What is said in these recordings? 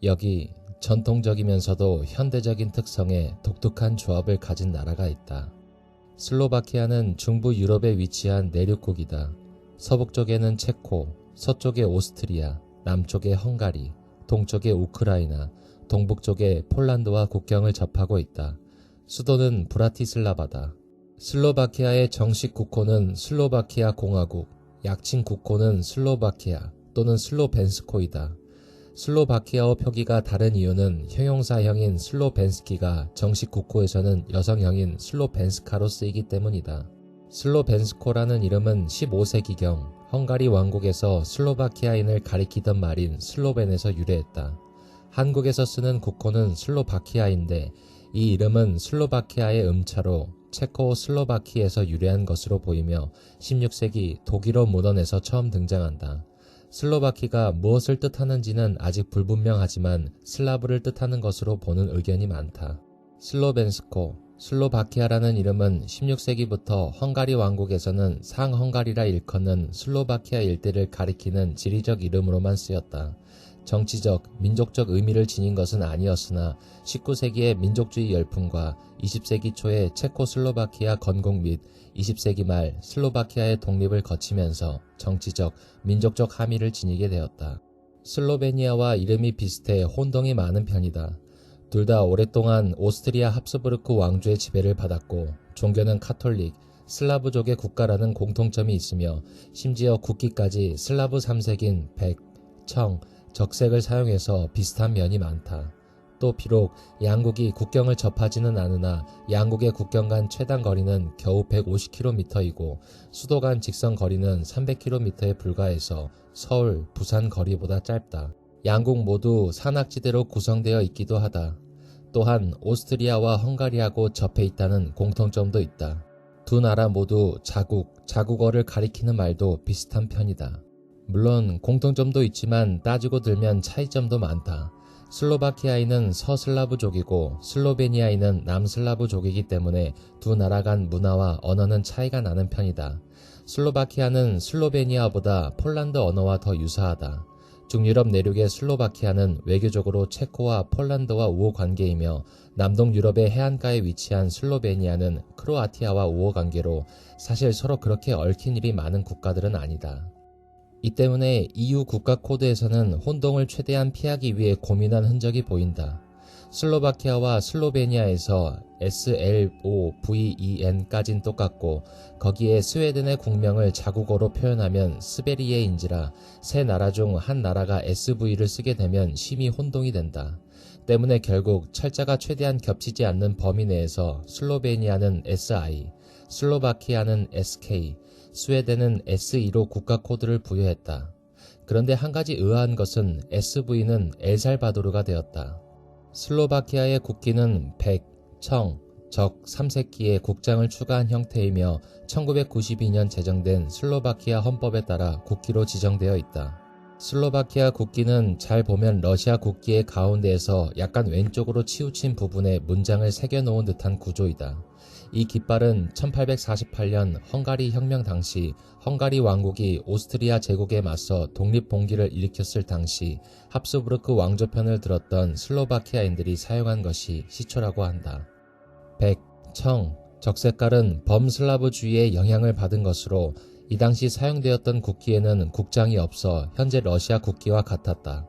여기 전통적이면서도 현대적인 특성의 독특한 조합을 가진 나라가 있다. 슬로바키아는 중부 유럽에 위치한 내륙국이다. 서북쪽에는 체코, 서쪽에 오스트리아, 남쪽에 헝가리, 동쪽에 우크라이나, 동북쪽에 폴란드와 국경을 접하고 있다. 수도는 브라티슬라바다. 슬로바키아의 정식 국호는 슬로바키아 공화국, 약칭 국호는 슬로바키아 또는 슬로벤스코이다. 슬로바키아어 표기가 다른 이유는 형용사형인 슬로벤스키가 정식 국호에서는 여성형인 슬로벤스카로 쓰이기 때문이다. 슬로벤스코라는 이름은 15세기경 헝가리 왕국에서 슬로바키아인을 가리키던 말인 슬로벤에서 유래했다. 한국에서 쓰는 국호는 슬로바키아인데 이 이름은 슬로바키아의 음차로 체코슬로바키에서 유래한 것으로 보이며 16세기 독일어 문헌에서 처음 등장한다. 슬로바키가 무엇을 뜻하는지는 아직 불분명하지만 슬라브를 뜻하는 것으로 보는 의견이 많다. 슬로벤스코, 슬로바키아라는 이름은 16세기부터 헝가리 왕국에서는 상헝가리라 일컫는 슬로바키아 일대를 가리키는 지리적 이름으로만 쓰였다. 정치적, 민족적 의미를 지닌 것은 아니었으나 19세기의 민족주의 열풍과 20세기 초의 체코슬로바키아 건국 및 20세기 말 슬로바키아의 독립을 거치면서 정치적, 민족적 함의를 지니게 되었다. 슬로베니아와 이름이 비슷해 혼동이 많은 편이다. 둘 다 오랫동안 오스트리아 합스부르크 왕조의 지배를 받았고 종교는 카톨릭, 슬라브족의 국가라는 공통점이 있으며 심지어 국기까지 슬라브 3색인 백, 청, 적색을 사용해서 비슷한 면이 많다. 또 비록 양국이 국경을 접하지는 않으나 양국의 국경 간 최단 거리는 겨우 150km이고 수도 간 직선 거리는 300km에 불과해서 서울, 부산 거리보다 짧다. 양국 모두 산악지대로 구성되어 있기도 하다. 또한 오스트리아와 헝가리하고 접해 있다는 공통점도 있다. 두 나라 모두 자국, 자국어를 가리키는 말도 비슷한 편이다. 물론 공통점도 있지만 따지고 들면 차이점도 많다. 슬로바키아인은 서슬라브족이고 슬로베니아인은 남슬라브족이기 때문에 두 나라 간 문화와 언어는 차이가 나는 편이다. 슬로바키아는 슬로베니아보다 폴란드 언어와 더 유사하다. 중유럽 내륙의 슬로바키아는 외교적으로 체코와 폴란드와 우호 관계이며 남동 유럽의 해안가에 위치한 슬로베니아는 크로아티아와 우호 관계로 사실 서로 그렇게 얽힌 일이 많은 국가들은 아니다. 이 때문에 EU 국가 코드에서는 혼동을 최대한 피하기 위해 고민한 흔적이 보인다. 슬로바키아와 슬로베니아에서 SLOVEN까진 똑같고 거기에 스웨덴의 국명을 자국어로 표현하면 스베리에인지라 세 나라 중 한 나라가 SV를 쓰게 되면 심히 혼동이 된다. 때문에 결국 철자가 최대한 겹치지 않는 범위 내에서 슬로베니아는 SI, 슬로바키아는 SK, 스웨덴은 SE로 국가 코드를 부여했다. 그런데 한 가지 의아한 것은 SV는 엘살바도르가 되었다. 슬로바키아의 국기는 백, 청, 적 3색기의 국장을 추가한 형태이며 1992년 제정된 슬로바키아 헌법에 따라 국기로 지정되어 있다. 슬로바키아 국기는 잘 보면 러시아 국기의 가운데에서 약간 왼쪽으로 치우친 부분에 문장을 새겨놓은 듯한 구조이다. 이 깃발은 1848년 헝가리 혁명 당시 헝가리 왕국이 오스트리아 제국에 맞서 독립봉기를 일으켰을 당시 합스부르크 왕조편을 들었던 슬로바키아인들이 사용한 것이 시초라고 한다. 백, 청, 적색깔은 범슬라브주의의 영향을 받은 것으로 이 당시 사용되었던 국기에는 국장이 없어 현재 러시아 국기와 같았다.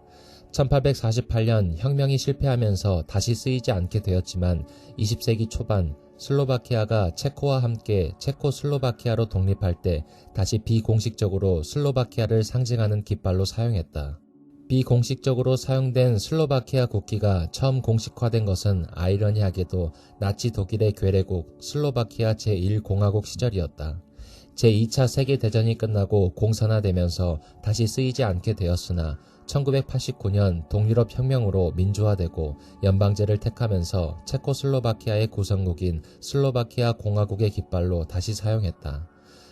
1848년 혁명이 실패하면서 다시 쓰이지 않게 되었지만 20세기 초반 슬로바키아가 체코와 함께 체코슬로바키아로 독립할 때 다시 비공식적으로 슬로바키아를 상징하는 깃발로 사용했다. 비공식적으로 사용된 슬로바키아 국기가 처음 공식화된 것은 아이러니하게도 나치 독일의 괴뢰국 슬로바키아 제1공화국 시절이었다. 제2차 세계대전이 끝나고 공산화되면서 다시 쓰이지 않게 되었으나 1989년 동유럽 혁명으로 민주화되고 연방제를 택하면서 체코슬로바키아의 구성국인 슬로바키아 공화국의 깃발로 다시 사용했다.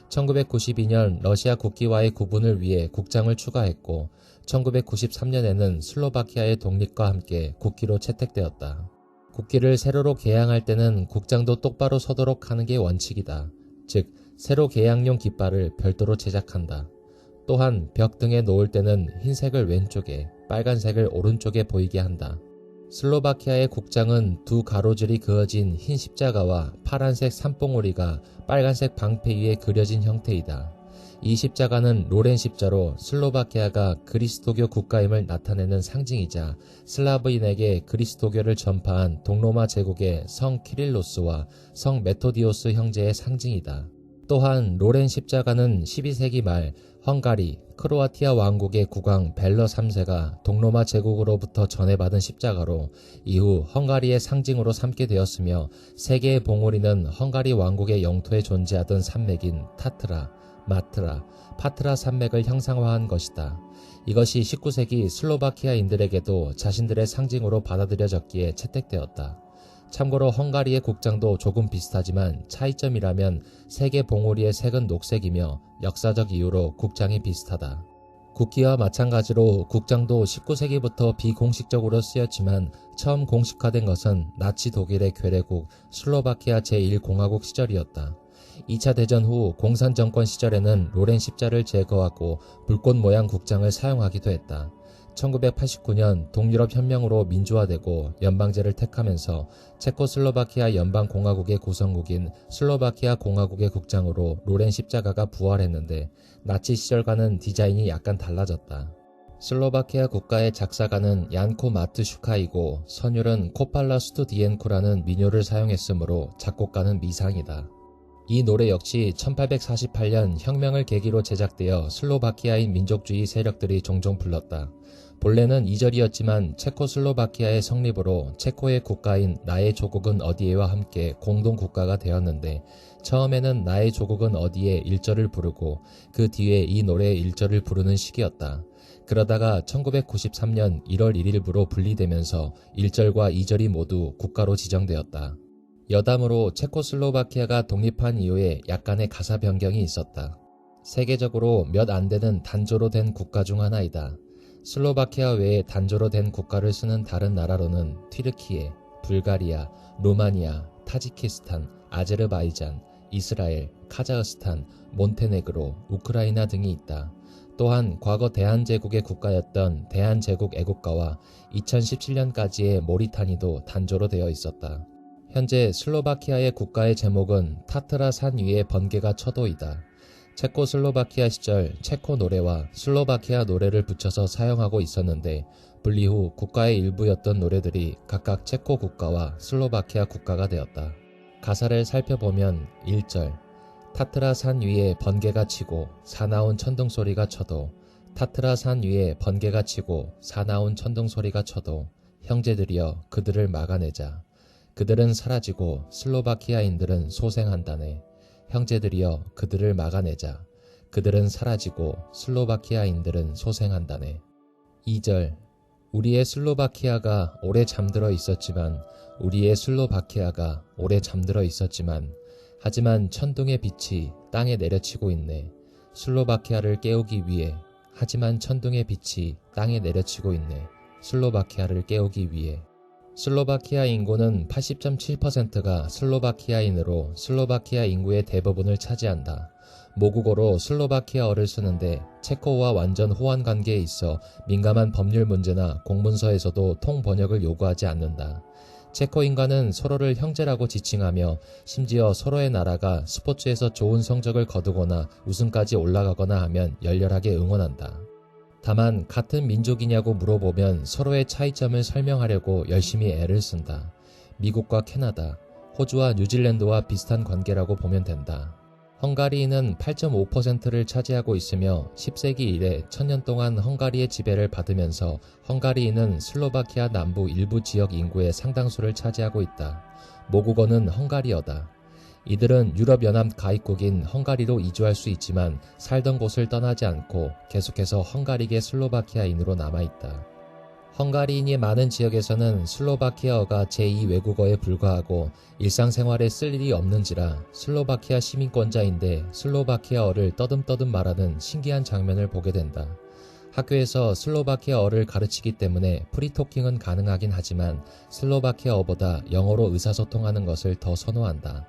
1992년 러시아 국기와의 구분을 위해 국장을 추가했고 1993년에는 슬로바키아의 독립과 함께 국기로 채택되었다. 국기를 세로로 개양할 때는 국장도 똑바로 서도록 하는 게 원칙이다. 즉, 세로 개양용 깃발을 별도로 제작한다. 또한 벽 등에 놓을 때는 흰색을 왼쪽에, 빨간색을 오른쪽에 보이게 한다. 슬로바키아의 국장은 두 가로줄이 그어진 흰 십자가와 파란색 산봉우리가 빨간색 방패 위에 그려진 형태이다. 이 십자가는 로렌 십자로 슬로바키아가 그리스도교 국가임을 나타내는 상징이자 슬라브인에게 그리스도교를 전파한 동로마 제국의 성 키릴로스와 성 메토디오스 형제의 상징이다. 또한 로렌 십자가는 12세기 말 헝가리, 크로아티아 왕국의 국왕 벨러 3세가 동로마 제국으로부터 전해받은 십자가로 이후 헝가리의 상징으로 삼게 되었으며 세 개의 봉우리는 헝가리 왕국의 영토에 존재하던 산맥인 타트라, 마트라, 파트라 산맥을 형상화한 것이다. 이것이 19세기 슬로바키아인들에게도 자신들의 상징으로 받아들여졌기에 채택되었다. 참고로 헝가리의 국장도 조금 비슷하지만 차이점이라면 세 개 봉우리의 색은 녹색이며 역사적 이유로 국장이 비슷하다. 국기와 마찬가지로 국장도 19세기부터 비공식적으로 쓰였지만 처음 공식화된 것은 나치 독일의 괴뢰국 슬로바키아 제1공화국 시절이었다. 2차 대전 후 공산정권 시절에는 로렌 십자를 제거하고 불꽃 모양 국장을 사용하기도 했다. 1989년 동유럽 혁명으로 민주화되고 연방제를 택하면서 체코슬로바키아 연방공화국의 구성국인 슬로바키아 공화국의 국장으로 로렌 십자가가 부활했는데 나치 시절과는 디자인이 약간 달라졌다. 슬로바키아 국가의 작사가는 얀코 마트슈카이고 선율은 코팔라 스투디엔코라는 민요를 사용했으므로 작곡가는 미상이다. 이 노래 역시 1848년 혁명을 계기로 제작되어 슬로바키아인 민족주의 세력들이 종종 불렀다. 본래는 2절이었지만 체코슬로바키아의 성립으로 체코의 국가인 나의 조국은 어디에와 함께 공동국가가 되었는데 처음에는 나의 조국은 어디에 1절을 부르고 그 뒤에 이 노래의 1절을 부르는 시기였다. 그러다가 1993년 1월 1일부로 분리되면서 1절과 2절이 모두 국가로 지정되었다. 여담으로 체코슬로바키아가 독립한 이후에 약간의 가사 변경이 있었다. 세계적으로 몇 안 되는 단조로 된 국가 중 하나이다. 슬로바키아 외에 단조로 된 국가를 쓰는 다른 나라로는 튀르키예, 불가리아, 루마니아, 타지키스탄, 아제르바이잔, 이스라엘, 카자흐스탄, 몬테네그로, 우크라이나 등이 있다. 또한 과거 대한제국의 국가였던 대한제국 애국가와 2017년까지의 모리타니도 단조로 되어 있었다. 현재 슬로바키아의 국가의 제목은 타트라 산 위의 번개가 쳐도이다. 체코슬로바키아 시절 체코 노래와 슬로바키아 노래를 붙여서 사용하고 있었는데 분리 후 국가의 일부였던 노래들이 각각 체코 국가와 슬로바키아 국가가 되었다. 가사를 살펴보면 1절 타트라 산 위에 번개가 치고 사나운 천둥 소리가 쳐도 타트라 산 위에 번개가 치고 사나운 천둥 소리가 쳐도 형제들이여 그들을 막아내자. 그들은 사라지고 슬로바키아인들은 소생한다네. 형제들이여 그들을 막아내자. 그들은 사라지고 슬로바키아인들은 소생한다네. 2절 우리의 슬로바키아가 오래 잠들어 있었지만 우리의 슬로바키아가 오래 잠들어 있었지만 하지만 천둥의 빛이 땅에 내려치고 있네. 슬로바키아를 깨우기 위해 하지만 천둥의 빛이 땅에 내려치고 있네. 슬로바키아를 깨우기 위해. 슬로바키아 인구는 80.7%가 슬로바키아인으로 슬로바키아 인구의 대부분을 차지한다. 모국어로 슬로바키아어를 쓰는데 체코와 완전 호환 관계에 있어 민감한 법률 문제나 공문서에서도 통번역을 요구하지 않는다. 체코인과는 서로를 형제라고 지칭하며 심지어 서로의 나라가 스포츠에서 좋은 성적을 거두거나 우승까지 올라가거나 하면 열렬하게 응원한다. 다만 같은 민족이냐고 물어보면 서로의 차이점을 설명하려고 열심히 애를 쓴다. 미국과 캐나다, 호주와 뉴질랜드와 비슷한 관계라고 보면 된다. 헝가리인은 8.5%를 차지하고 있으며 10세기 이래 1000년 동안 헝가리의 지배를 받으면서 헝가리인은 슬로바키아 남부 일부 지역 인구의 상당수를 차지하고 있다. 모국어는 헝가리어다. 이들은 유럽연합 가입국인 헝가리로 이주할 수 있지만 살던 곳을 떠나지 않고 계속해서 헝가리계 슬로바키아인으로 남아있다. 헝가리인이 많은 지역에서는 슬로바키아어가 제2 외국어에 불과하고 일상생활에 쓸 일이 없는지라 슬로바키아 시민권자인데 슬로바키아어를 떠듬떠듬 말하는 신기한 장면을 보게 된다. 학교에서 슬로바키아어를 가르치기 때문에 프리토킹은 가능하긴 하지만 슬로바키아어보다 영어로 의사소통하는 것을 더 선호한다.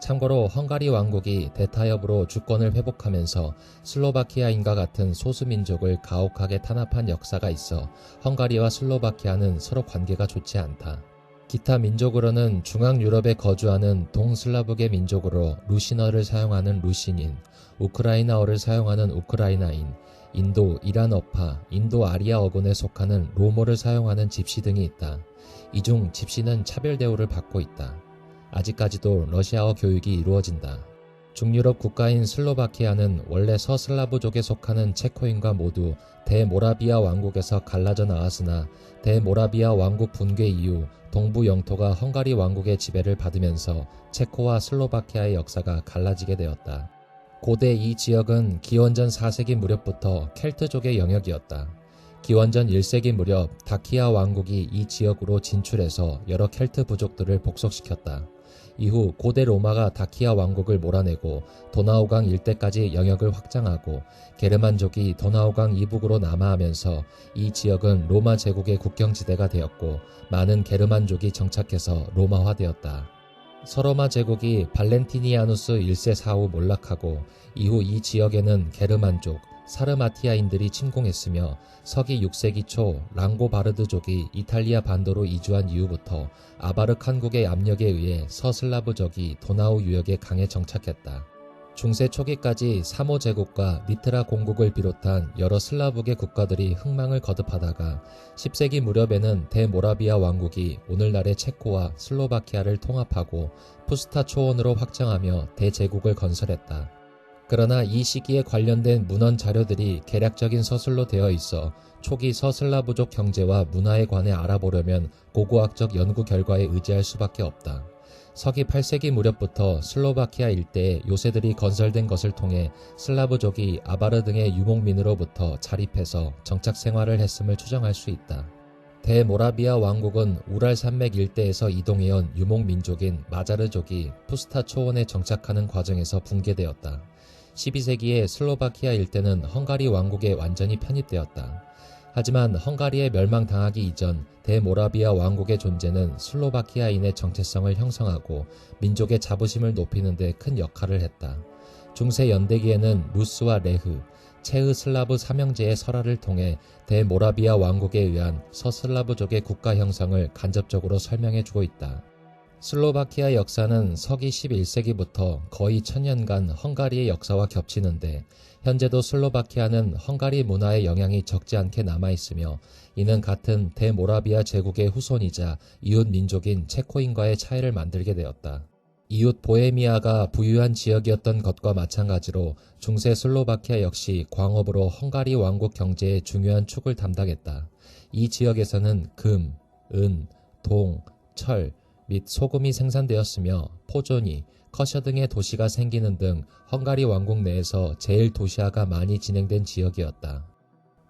참고로 헝가리 왕국이 대타협으로 주권을 회복하면서 슬로바키아인과 같은 소수민족을 가혹하게 탄압한 역사가 있어 헝가리와 슬로바키아는 서로 관계가 좋지 않다. 기타 민족으로는 중앙유럽에 거주하는 동슬라브계 민족으로 루신어를 사용하는 루신인, 우크라이나어를 사용하는 우크라이나인, 인도 이란어파, 인도 아리아 어군에 속하는 로모를 사용하는 집시 등이 있다. 이 중 집시는 차별 대우를 받고 있다. 아직까지도 러시아어 교육이 이루어진다. 중유럽 국가인 슬로바키아는 원래 서슬라브족에 속하는 체코인과 모두 대모라비아 왕국에서 갈라져 나왔으나 대모라비아 왕국 붕괴 이후 동부 영토가 헝가리 왕국의 지배를 받으면서 체코와 슬로바키아의 역사가 갈라지게 되었다. 고대 이 지역은 기원전 4세기 무렵부터 켈트족의 영역이었다. 기원전 1세기 무렵 다키아 왕국이 이 지역으로 진출해서 여러 켈트 부족들을 복속시켰다. 이후 고대 로마가 다키아 왕국을 몰아내고 도나우강 일대까지 영역을 확장하고 게르만족이 도나우강 이북으로 남하하면서 이 지역은 로마 제국의 국경지대가 되었고 많은 게르만족이 정착해서 로마화되었다. 서로마 제국이 발렌티니아누스 1세 사후 몰락하고 이후 이 지역에는 게르만족, 사르마티아인들이 침공했으며 서기 6세기 초 랑고바르드족이 이탈리아 반도로 이주한 이후부터 아바르칸국의 압력에 의해 서슬라브족이 도나우 유역에 강해 정착했다. 중세 초기까지 사모 제국과 미트라 공국을 비롯한 여러 슬라브계 국가들이 흥망을 거듭하다가 10세기 무렵에는 대모라비아 왕국이 오늘날의 체코와 슬로바키아를 통합하고 푸스타 초원으로 확장하며 대제국을 건설했다. 그러나 이 시기에 관련된 문헌 자료들이 개략적인 서술로 되어 있어 초기 서슬라브족 경제와 문화에 관해 알아보려면 고고학적 연구 결과에 의지할 수밖에 없다. 서기 8세기 무렵부터 슬로바키아 일대에 요새들이 건설된 것을 통해 슬라브족이 아바르 등의 유목민으로부터 자립해서 정착 생활을 했음을 추정할 수 있다. 대모라비아 왕국은 우랄 산맥 일대에서 이동해온 유목민족인 마자르족이 푸스타 초원에 정착하는 과정에서 붕괴되었다. 12세기에 슬로바키아 일대는 헝가리 왕국에 완전히 편입되었다. 하지만 헝가리에 멸망당하기 이전 대모라비아 왕국의 존재는 슬로바키아인의 정체성을 형성하고 민족의 자부심을 높이는 데 큰 역할을 했다. 중세 연대기에는 루스와 레흐, 체흐슬라브 삼형제의 설화를 통해 대모라비아 왕국에 의한 서슬라브족의 국가 형성을 간접적으로 설명해 주고 있다. 슬로바키아 역사는 서기 11세기부터 거의 1000년간 헝가리의 역사와 겹치는데 현재도 슬로바키아는 헝가리 문화의 영향이 적지 않게 남아있으며 이는 같은 대모라비아 제국의 후손이자 이웃 민족인 체코인과의 차이를 만들게 되었다. 이웃 보헤미아가 부유한 지역이었던 것과 마찬가지로 중세 슬로바키아 역시 광업으로 헝가리 왕국 경제의 중요한 축을 담당했다. 이 지역에서는 금, 은, 동, 철, 및 소금이 생산되었으며 포조니, 커셔 등의 도시가 생기는 등 헝가리 왕국 내에서 제일 도시화가 많이 진행된 지역이었다.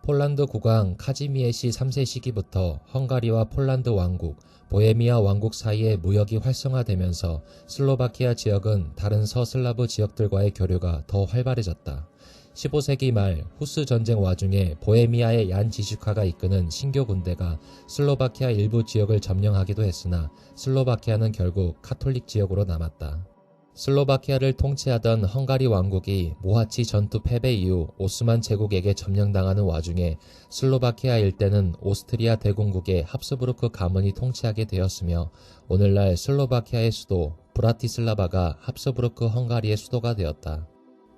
폴란드 국왕 카지미에시 3세 시기부터 헝가리와 폴란드 왕국, 보헤미아 왕국 사이에 무역이 활성화되면서 슬로바키아 지역은 다른 서슬라브 지역들과의 교류가 더 활발해졌다. 15세기 말 후스 전쟁 와중에 보헤미아의 얀 지슈카가 이끄는 신교 군대가 슬로바키아 일부 지역을 점령하기도 했으나 슬로바키아는 결국 카톨릭 지역으로 남았다. 슬로바키아를 통치하던 헝가리 왕국이 모하치 전투 패배 이후 오스만 제국에게 점령당하는 와중에 슬로바키아 일대는 오스트리아 대공국의 합스부르크 가문이 통치하게 되었으며 오늘날 슬로바키아의 수도 브라티슬라바가 합스부르크 헝가리의 수도가 되었다.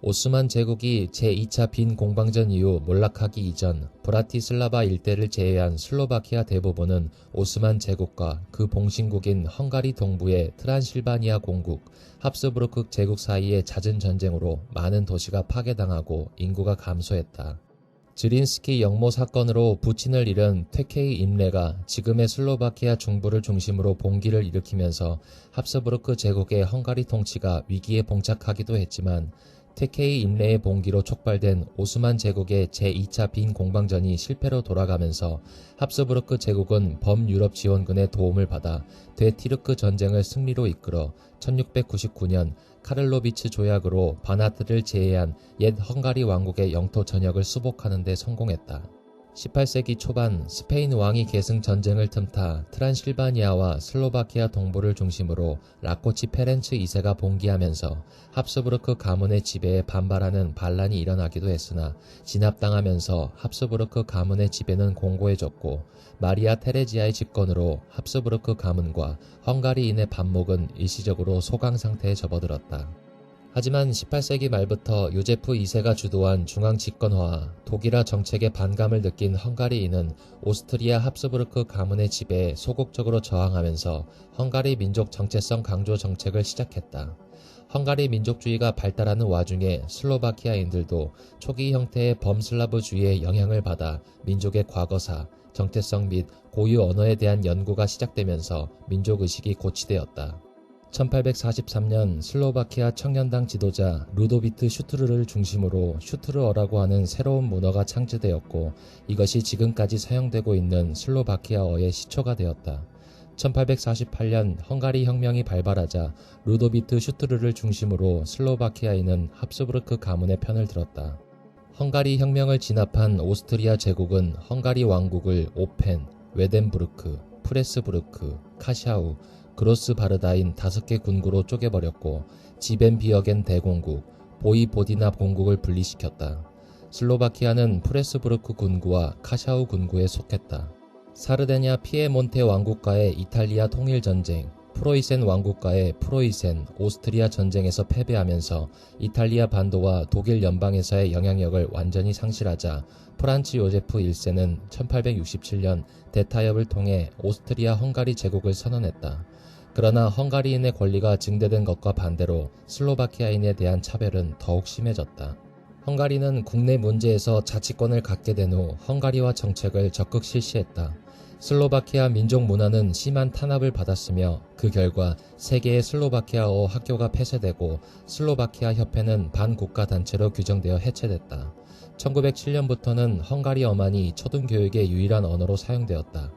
오스만 제국이 제2차 빈 공방전 이후 몰락하기 이전 브라티슬라바 일대를 제외한 슬로바키아 대부분은 오스만 제국과 그 봉신국인 헝가리 동부의 트란실바니아 공국, 합스부르크 제국 사이의 잦은 전쟁으로 많은 도시가 파괴당하고 인구가 감소했다. 지린스키 영모 사건으로 부친을 잃은 퇴케이 임레가 지금의 슬로바키아 중부를 중심으로 봉기를 일으키면서 합스부르크 제국의 헝가리 통치가 위기에 봉착하기도 했지만 퇴케이 임레의 봉기로 촉발된 오스만 제국의 제2차 빈 공방전이 실패로 돌아가면서 합스부르크 제국은 범유럽 지원군의 도움을 받아 되티르크 전쟁을 승리로 이끌어 1699년 카를로비츠 조약으로 바나트를 제외한 옛 헝가리 왕국의 영토 전역을 수복하는 데 성공했다. 18세기 초반 스페인 왕이 계승 전쟁을 틈타 트란실바니아와 슬로바키아 동부를 중심으로 라코치 페렌츠 2세가 봉기하면서 합스부르크 가문의 지배에 반발하는 반란이 일어나기도 했으나 진압당하면서 합스부르크 가문의 지배는 공고해졌고 마리아 테레지아의 집권으로 합스부르크 가문과 헝가리인의 반목은 일시적으로 소강 상태에 접어들었다. 하지만 18세기 말부터 요제프 2세가 주도한 중앙 집권화와 독일화 정책에 반감을 느낀 헝가리인은 오스트리아 합스부르크 가문의 지배에 소극적으로 저항하면서 헝가리 민족 정체성 강조 정책을 시작했다. 헝가리 민족주의가 발달하는 와중에 슬로바키아인들도 초기 형태의 범슬라브주의의 영향을 받아 민족의 과거사, 정체성 및 고유 언어에 대한 연구가 시작되면서 민족의식이 고취되었다. 1843년 슬로바키아 청년당 지도자 루도비트 슈트르를 중심으로 슈트르어라고 하는 새로운 문어가 창제되었고 이것이 지금까지 사용되고 있는 슬로바키아어의 시초가 되었다. 1848년 헝가리 혁명이 발발하자 루도비트 슈트르를 중심으로 슬로바키아인은 합스부르크 가문의 편을 들었다. 헝가리 혁명을 진압한 오스트리아 제국은 헝가리 왕국을 오펜, 웨덴부르크, 프레스부르크, 카샤우, 그로스바르다인 5개 군구로 쪼개버렸고 지벤비어겐 대공국, 보이보디나 공국을 분리시켰다. 슬로바키아는 프레스부르크 군구와 카샤우 군구에 속했다. 사르데냐 피에몬테 왕국과의 이탈리아 통일전쟁, 프로이센 왕국과의 프로이센, 오스트리아 전쟁에서 패배하면서 이탈리아 반도와 독일 연방에서의 영향력을 완전히 상실하자 프란츠 요제프 1세는 1867년 대타협을 통해 오스트리아 헝가리 제국을 선언했다. 그러나 헝가리인의 권리가 증대된 것과 반대로 슬로바키아인에 대한 차별은 더욱 심해졌다. 헝가리는 국내 문제에서 자치권을 갖게 된 후 헝가리화 정책을 적극 실시했다. 슬로바키아 민족 문화는 심한 탄압을 받았으며 그 결과 세계의 슬로바키아어 학교가 폐쇄되고 슬로바키아 협회는 반국가 단체로 규정되어 해체됐다. 1907년부터는 헝가리어만이 초등교육의 유일한 언어로 사용되었다.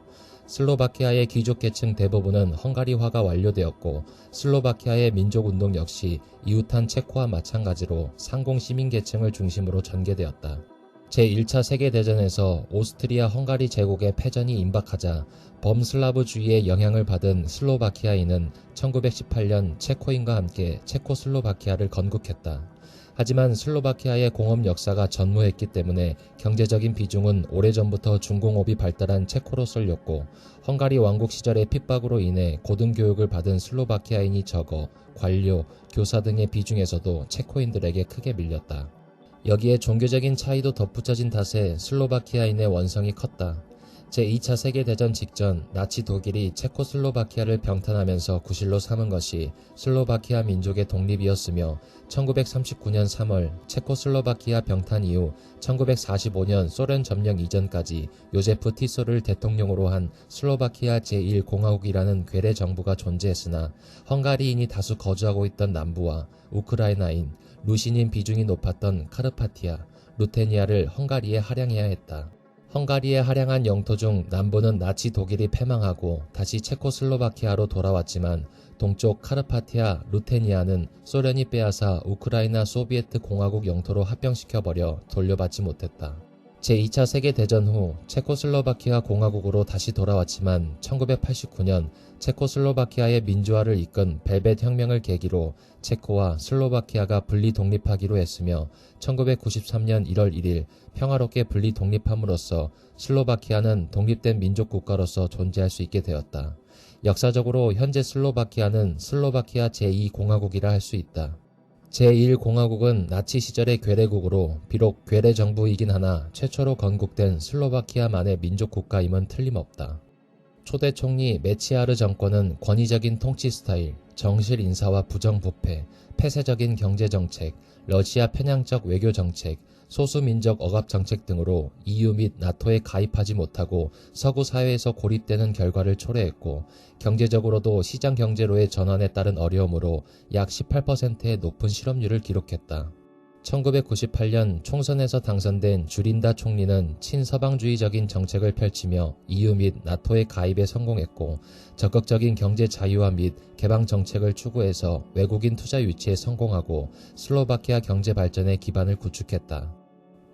슬로바키아의 귀족계층 대부분은 헝가리화가 완료되었고 슬로바키아의 민족운동 역시 이웃한 체코와 마찬가지로 상공시민계층을 중심으로 전개되었다. 제1차 세계대전에서 오스트리아 헝가리 제국의 패전이 임박하자 범슬라브주의의 영향을 받은 슬로바키아인은 1918년 체코인과 함께 체코슬로바키아를 건국했다. 하지만 슬로바키아의 공업 역사가 전무했기 때문에 경제적인 비중은 오래전부터 중공업이 발달한 체코로 쏠렸고 헝가리 왕국 시절의 핍박으로 인해 고등교육을 받은 슬로바키아인이 적어 관료, 교사 등의 비중에서도 체코인들에게 크게 밀렸다. 여기에 종교적인 차이도 덧붙여진 탓에 슬로바키아인의 원성이 컸다. 제2차 세계대전 직전 나치 독일이 체코슬로바키아를 병탄하면서 구실로 삼은 것이 슬로바키아 민족의 독립이었으며 1939년 3월 체코슬로바키아 병탄 이후 1945년 소련 점령 이전까지 요제프 티소를 대통령으로 한 슬로바키아 제1공화국이라는 괴뢰 정부가 존재했으나 헝가리인이 다수 거주하고 있던 남부와 우크라이나인, 루신인 비중이 높았던 카르파티아, 루테니아를 헝가리에 할양해야 했다. 헝가리의 할양한 영토 중 남부는 나치 독일이 패망하고 다시 체코슬로바키아로 돌아왔지만 동쪽 카르파티아, 루테니아는 소련이 빼앗아 우크라이나 소비에트 공화국 영토로 합병시켜버려 돌려받지 못했다. 제2차 세계대전 후 체코슬로바키아 공화국으로 다시 돌아왔지만 1989년 체코슬로바키아의 민주화를 이끈 벨벳 혁명을 계기로 체코와 슬로바키아가 분리 독립하기로 했으며 1993년 1월 1일 평화롭게 분리 독립함으로써 슬로바키아는 독립된 민족국가로서 존재할 수 있게 되었다. 역사적으로 현재 슬로바키아는 슬로바키아 제2공화국이라 할 수 있다. 제1공화국은 나치 시절의 괴뢰국으로 비록 괴뢰 정부이긴 하나 최초로 건국된 슬로바키아만의 민족국가임은 틀림없다. 초대 총리 메치아르 정권은 권위적인 통치 스타일, 정실 인사와 부정부패, 폐쇄적인 경제정책, 러시아 편향적 외교정책, 소수민족 억압정책 등으로 EU 및 나토에 가입하지 못하고 서구 사회에서 고립되는 결과를 초래했고 경제적으로도 시장경제로의 전환에 따른 어려움으로 약 18%의 높은 실업률을 기록했다. 1998년 총선에서 당선된 주린다 총리는 친서방주의적인 정책을 펼치며 EU 및 나토의 가입에 성공했고 적극적인 경제 자유화 및 개방 정책을 추구해서 외국인 투자 유치에 성공하고 슬로바키아 경제 발전의 기반을 구축했다.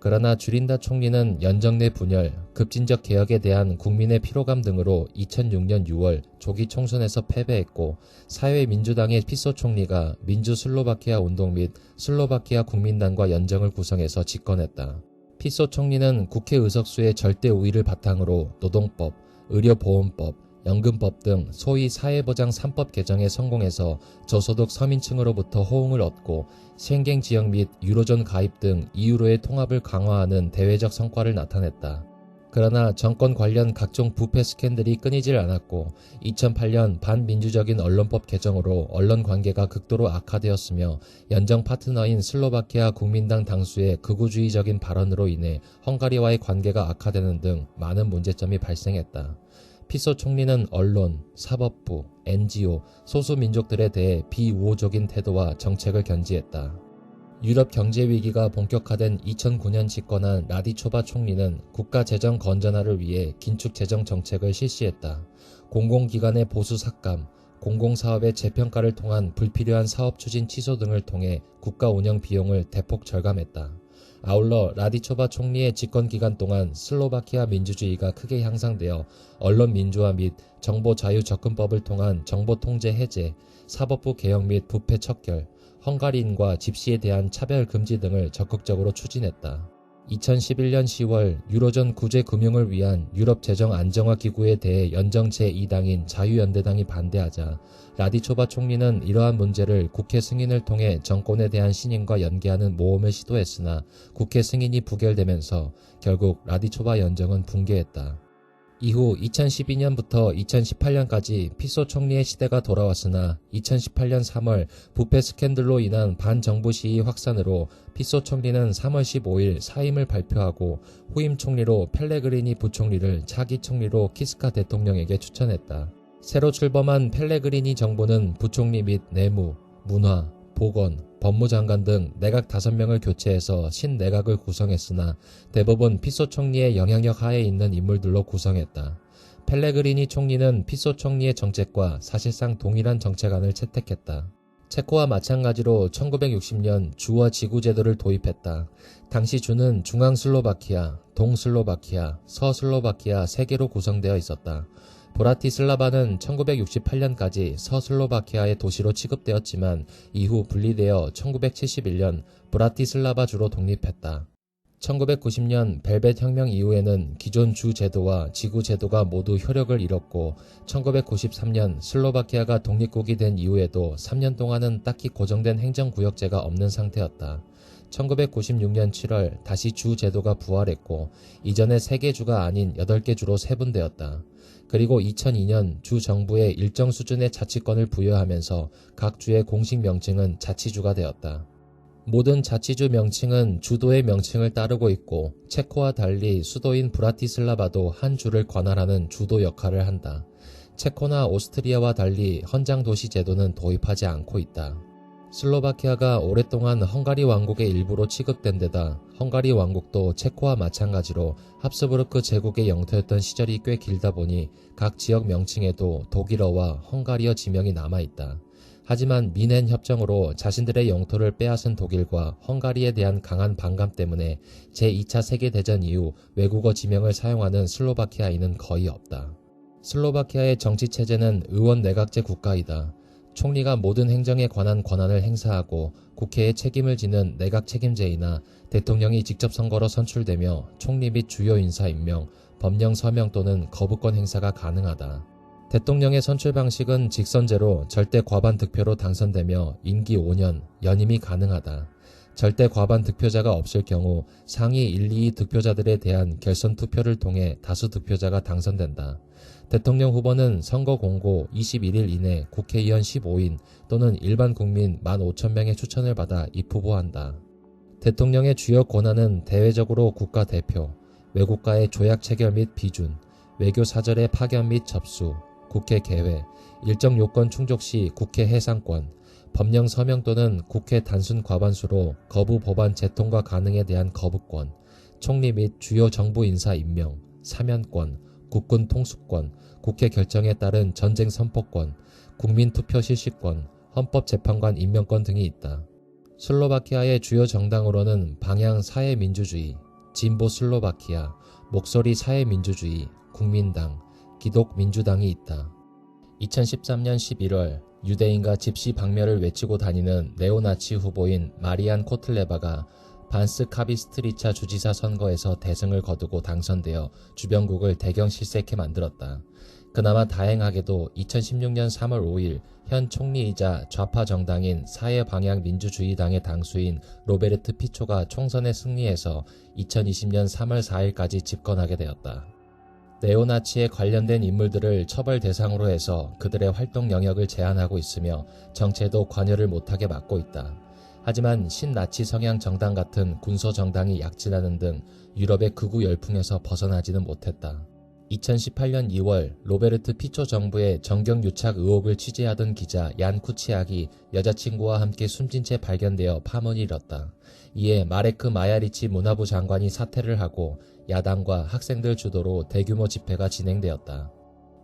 그러나 주린다 총리는 연정 내 분열, 급진적 개혁에 대한 국민의 피로감 등으로 2006년 6월 조기 총선에서 패배했고 사회민주당의 피소 총리가 민주 슬로바키아 운동 및 슬로바키아 국민당과 연정을 구성해서 집권했다. 피소 총리는 국회 의석수의 절대 우위를 바탕으로 노동법, 의료보험법, 연금법 등 소위 사회보장 3법 개정에 성공해서 저소득 서민층으로부터 호응을 얻고 쉥갱 지역 및 유로존 가입 등 EU로의 통합을 강화하는 대외적 성과를 나타냈다. 그러나 정권 관련 각종 부패 스캔들이 끊이질 않았고 2008년 반민주적인 언론법 개정으로 언론 관계가 극도로 악화되었으며 연정 파트너인 슬로바키아 국민당 당수의 극우주의적인 발언으로 인해 헝가리와의 관계가 악화되는 등 많은 문제점이 발생했다. 피소 총리는 언론, 사법부, NGO, 소수민족들에 대해 비우호적인 태도와 정책을 견지했다. 유럽 경제위기가 본격화된 2009년 집권한 라디초바 총리는 국가 재정 건전화를 위해 긴축 재정 정책을 실시했다. 공공기관의 보수 삭감, 공공사업의 재평가를 통한 불필요한 사업 추진 취소 등을 통해 국가 운영 비용을 대폭 절감했다. 아울러 라디초바 총리의 집권 기간 동안 슬로바키아 민주주의가 크게 향상되어 언론 민주화 및 정보 자유 접근법을 통한 정보 통제 해제, 사법부 개혁 및 부패 척결, 헝가리인과 집시에 대한 차별 금지 등을 적극적으로 추진했다. 2011년 10월 유로존 구제 금융을 위한 유럽 재정 안정화 기구에 대해 연정 제2당인 자유연대당이 반대하자 라디초바 총리는 이러한 문제를 국회 승인을 통해 정권에 대한 신임과 연계하는 모험을 시도했으나 국회 승인이 부결되면서 결국 라디초바 연정은 붕괴했다. 이후 2012년부터 2018년까지 피소 총리의 시대가 돌아왔으나 2018년 3월 부패 스캔들로 인한 반정부 시위 확산으로 피소 총리는 3월 15일 사임을 발표하고 후임 총리로 펠레그리니 부총리를 차기 총리로 키스카 대통령에게 추천했다. 새로 출범한 펠레그리니 정부는 부총리 및 내무, 문화, 보건, 법무장관 등 내각 5명을 교체해서 신내각을 구성했으나 대부분 피소 총리의 영향력 하에 있는 인물들로 구성했다. 펠레그리니 총리는 피소 총리의 정책과 사실상 동일한 정책안을 채택했다. 체코와 마찬가지로 1960년 주와 지구 제도를 도입했다. 당시 주는 중앙슬로바키아, 동슬로바키아, 서슬로바키아 3개로 구성되어 있었다. 브라티슬라바는 1968년까지 서슬로바키아의 도시로 취급되었지만 이후 분리되어 1971년 브라티슬라바주로 독립했다. 1990년 벨벳 혁명 이후에는 기존 주 제도와 지구 제도가 모두 효력을 잃었고 1993년 슬로바키아가 독립국이 된 이후에도 3년 동안은 딱히 고정된 행정구역제가 없는 상태였다. 1996년 7월 다시 주 제도가 부활했고 이전의 3개 주가 아닌 8개 주로 세분되었다. 그리고 2002년 주 정부에 일정 수준의 자치권을 부여하면서 각 주의 공식 명칭은 자치주가 되었다. 모든 자치주 명칭은 주도의 명칭을 따르고 있고 체코와 달리 수도인 브라티슬라바도 한 주를 관할하는 주도 역할을 한다. 체코나 오스트리아와 달리 헌장도시 제도는 도입하지 않고 있다. 슬로바키아가 오랫동안 헝가리 왕국의 일부로 취급된 데다 헝가리 왕국도 체코와 마찬가지로 합스부르크 제국의 영토였던 시절이 꽤 길다 보니 각 지역 명칭에도 독일어와 헝가리어 지명이 남아있다. 하지만 미넨 협정으로 자신들의 영토를 빼앗은 독일과 헝가리에 대한 강한 반감 때문에 제2차 세계대전 이후 외국어 지명을 사용하는 슬로바키아인은 거의 없다. 슬로바키아의 정치체제는 의원 내각제 국가이다. 총리가 모든 행정에 관한 권한을 행사하고 국회에 책임을 지는 내각 책임제이나 대통령이 직접 선거로 선출되며 총리 및 주요 인사 임명, 법령 서명 또는 거부권 행사가 가능하다. 대통령의 선출 방식은 직선제로 절대 과반 득표로 당선되며 임기 5년, 연임이 가능하다. 절대 과반 득표자가 없을 경우 상위 1, 2 득표자들에 대한 결선 투표를 통해 다수 득표자가 당선된다. 대통령 후보는 선거 공고 21일 이내 국회의원 15인 또는 일반 국민 15,000명의 추천을 받아 입후보한다. 대통령의 주요 권한은 대외적으로 국가 대표, 외국과의 조약 체결 및 비준, 외교 사절의 파견 및 접수, 국회 개회, 일정 요건 충족 시 국회 해상권, 법령 서명 또는 국회 단순 과반수로 거부 법안 재통과 가능에 대한 거부권, 총리 및 주요 정부 인사 임명, 사면권, 국군 통수권, 국회 결정에 따른 전쟁 선포권, 국민투표 실시권, 헌법재판관 임명권 등이 있다. 슬로바키아의 주요 정당으로는 방향 사회민주주의, 진보 슬로바키아, 목소리 사회민주주의, 국민당, 기독민주당이 있다. 2013년 11월 유대인과 집시 박멸을 외치고 다니는 네오나치 후보인 마리안 코틀레바가 반스 카비스트리차 주지사 선거에서 대승을 거두고 당선되어 주변국을 대경 실색해 만들었다. 그나마 다행하게도 2016년 3월 5일 현 총리이자 좌파 정당인 사회방향민주주의당의 당수인 로베르트 피초가 총선에 승리해서 2020년 3월 4일까지 집권하게 되었다. 네오나치에 관련된 인물들을 처벌 대상으로 해서 그들의 활동 영역을 제한하고 있으며 정체도 관여를 못하게 막고 있다. 하지만 신나치 성향 정당 같은 군소 정당이 약진하는 등 유럽의 극우 열풍에서 벗어나지는 못했다. 2018년 2월 로베르트 피초 정부의 정경유착 의혹을 취재하던 기자 얀 쿠치악이 여자친구와 함께 숨진 채 발견되어 파문이 일었다. 이에 마레크 마야리치 문화부 장관이 사퇴를 하고 야당과 학생들 주도로 대규모 집회가 진행되었다.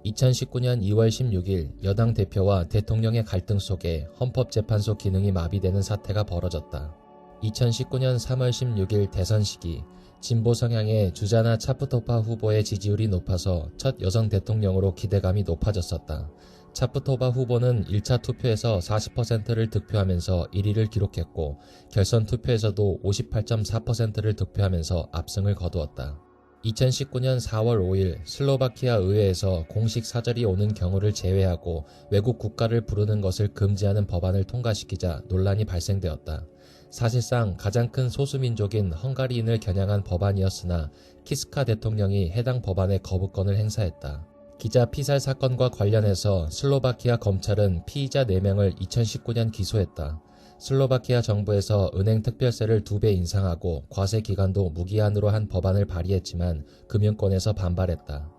2019년 2월 16일 여당 대표와 대통령의 갈등 속에 헌법재판소 기능이 마비되는 사태가 벌어졌다. 2019년 3월 16일 대선 시기 진보 성향의 주자나 차프토파 후보의 지지율이 높아서 첫 여성 대통령으로 기대감이 높아졌었다. 차프토바 후보는 1차 투표에서 40%를 득표하면서 1위를 기록했고 결선 투표에서도 58.4%를 득표하면서 압승을 거두었다. 2019년 4월 5일 슬로바키아 의회에서 공식 사절이 오는 경우를 제외하고 외국 국가를 부르는 것을 금지하는 법안을 통과시키자 논란이 발생되었다. 사실상 가장 큰 소수민족인 헝가리인을 겨냥한 법안이었으나 키스카 대통령이 해당 법안의 거부권을 행사했다. 기자 피살 사건과 관련해서 슬로바키아 검찰은 피의자 4명을 2019년 기소했다. 슬로바키아 정부에서 은행 특별세를 2배 인상하고 과세 기간도 무기한으로 한 법안을 발의했지만 금융권에서 반발했다.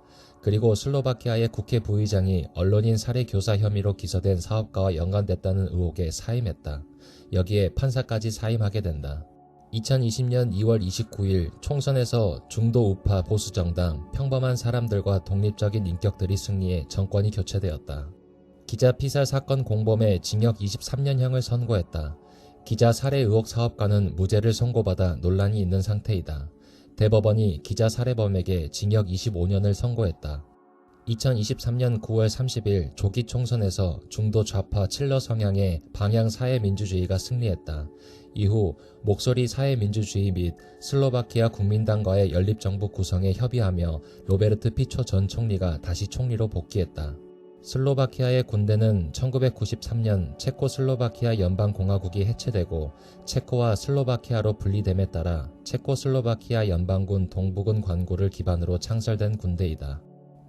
그리고 슬로바키아의 국회 부의장이 언론인 살해 교사 혐의로 기소된 사업가와 연관됐다는 의혹에 사임했다. 여기에 판사까지 사임하게 된다. 2020년 2월 29일 총선에서 중도 우파 보수정당 평범한 사람들과 독립적인 인격들이 승리해 정권이 교체되었다. 기자 피살 사건 공범에 징역 23년형을 선고했다. 기자 살해 의혹 사업가는 무죄를 선고받아 논란이 있는 상태이다. 대법원이 기자 살해범에게 징역 25년을 선고했다. 2023년 9월 30일 조기 총선에서 중도 좌파 칠러 성향의 방향 사회민주주의가 승리했다. 이후 목소리 사회민주주의 및 슬로바키아 국민당과의 연립정부 구성에 협의하며 로베르트 피초 전 총리가 다시 총리로 복귀했다. 슬로바키아의 군대는 1993년 체코슬로바키아 연방공화국이 해체되고 체코와 슬로바키아로 분리됨에 따라 체코슬로바키아 연방군 동부군 관구를 기반으로 창설된 군대이다.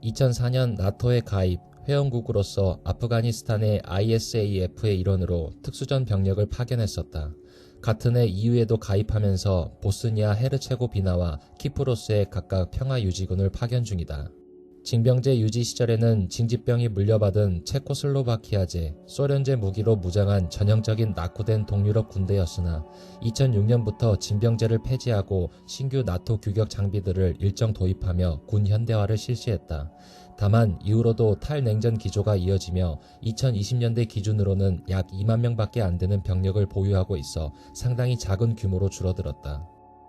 2004년 나토에 가입, 회원국으로서 아프가니스탄의 ISAF의 일원으로 특수전 병력을 파견했었다. 같은 해 EU에도 가입하면서 보스니아 헤르체고비나와 키프로스에 각각 평화유지군을 파견 중이다. 징병제 유지 시절에는 징집병이 물려받은 체코슬로바키아제, 소련제 무기로 무장한 전형적인 낙후된 동유럽 군대였으나 2006년부터 징병제를 폐지하고 신규 나토 규격 장비들을 일정 도입하며 군 현대화를 실시했다. 다만 이후로도 탈냉전 기조가 이어지며 2020년대 기준으로는 약 2만 명밖에 안 되는 병력을 보유하고 있어 상당히 작은 규모로 줄어들었다.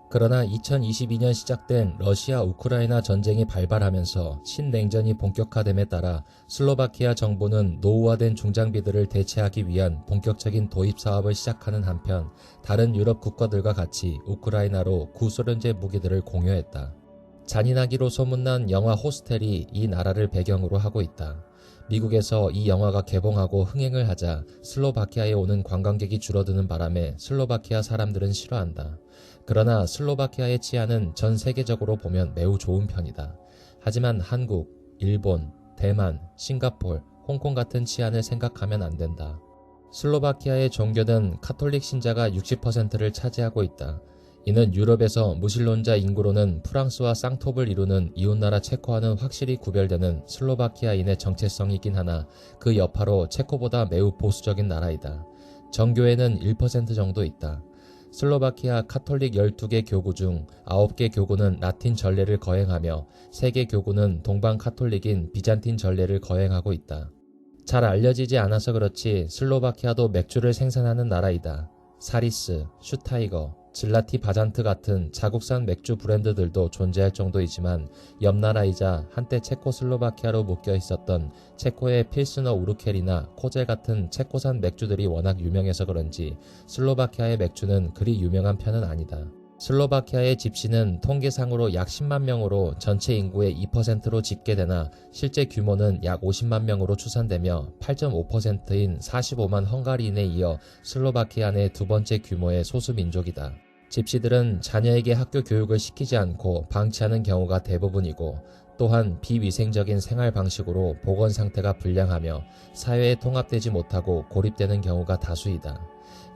그러나 2022년 시작된 러시아 우크라이나 전쟁이 발발하면서 신냉전이 본격화됨에 따라 슬로바키아 정부는 노후화된 중장비들을 대체하기 위한 본격적인 도입 사업을 시작하는 한편 다른 유럽 국가들과 같이 우크라이나로 구소련제 무기들을 공유했다. 잔인하기로 소문난 영화 호스텔이 이 나라를 배경으로 하고 있다. 미국에서 이 영화가 개봉하고 흥행을 하자 슬로바키아에 오는 관광객이 줄어드는 바람에 슬로바키아 사람들은 싫어한다. 그러나 슬로바키아의 치안은 전 세계적으로 보면 매우 좋은 편이다. 하지만 한국, 일본, 대만, 싱가폴, 홍콩 같은 치안을 생각하면 안 된다. 슬로바키아의 종교는 카톨릭 신자가 60%를 차지하고 있다. 이는 유럽에서 무신론자 인구로는 프랑스와 쌍톱을 이루는 이웃나라 체코와는 확실히 구별되는 슬로바키아인의 정체성이긴 하나 그 여파로 체코보다 매우 보수적인 나라이다. 정교회는 1% 정도 있다. 슬로바키아 카톨릭 12개 교구 중 9개 교구는 라틴 전례를 거행하며 3개 교구는 동방 카톨릭인 비잔틴 전례를 거행하고 있다. 잘 알려지지 않아서 그렇지 슬로바키아도 맥주를 생산하는 나라이다. 사리스, 슈타이거, 질라티 바잔트 같은 자국산 맥주 브랜드들도 존재할 정도이지만 옆 나라이자 한때 체코슬로바키아로 묶여 있었던 체코의 필스너 우르켈이나 코젤 같은 체코산 맥주들이 워낙 유명해서 그런지 슬로바키아의 맥주는 그리 유명한 편은 아니다. 슬로바키아의 집시는 통계상으로 약 10만 명으로 전체 인구의 2%로 집계되나 실제 규모는 약 50만 명으로 추산되며 8.5%인 45만 헝가리인에 이어 슬로바키아 내 두 번째 규모의 소수민족이다. 집시들은 자녀에게 학교 교육을 시키지 않고 방치하는 경우가 대부분이고 또한 비위생적인 생활 방식으로 보건 상태가 불량하며 사회에 통합되지 못하고 고립되는 경우가 다수이다.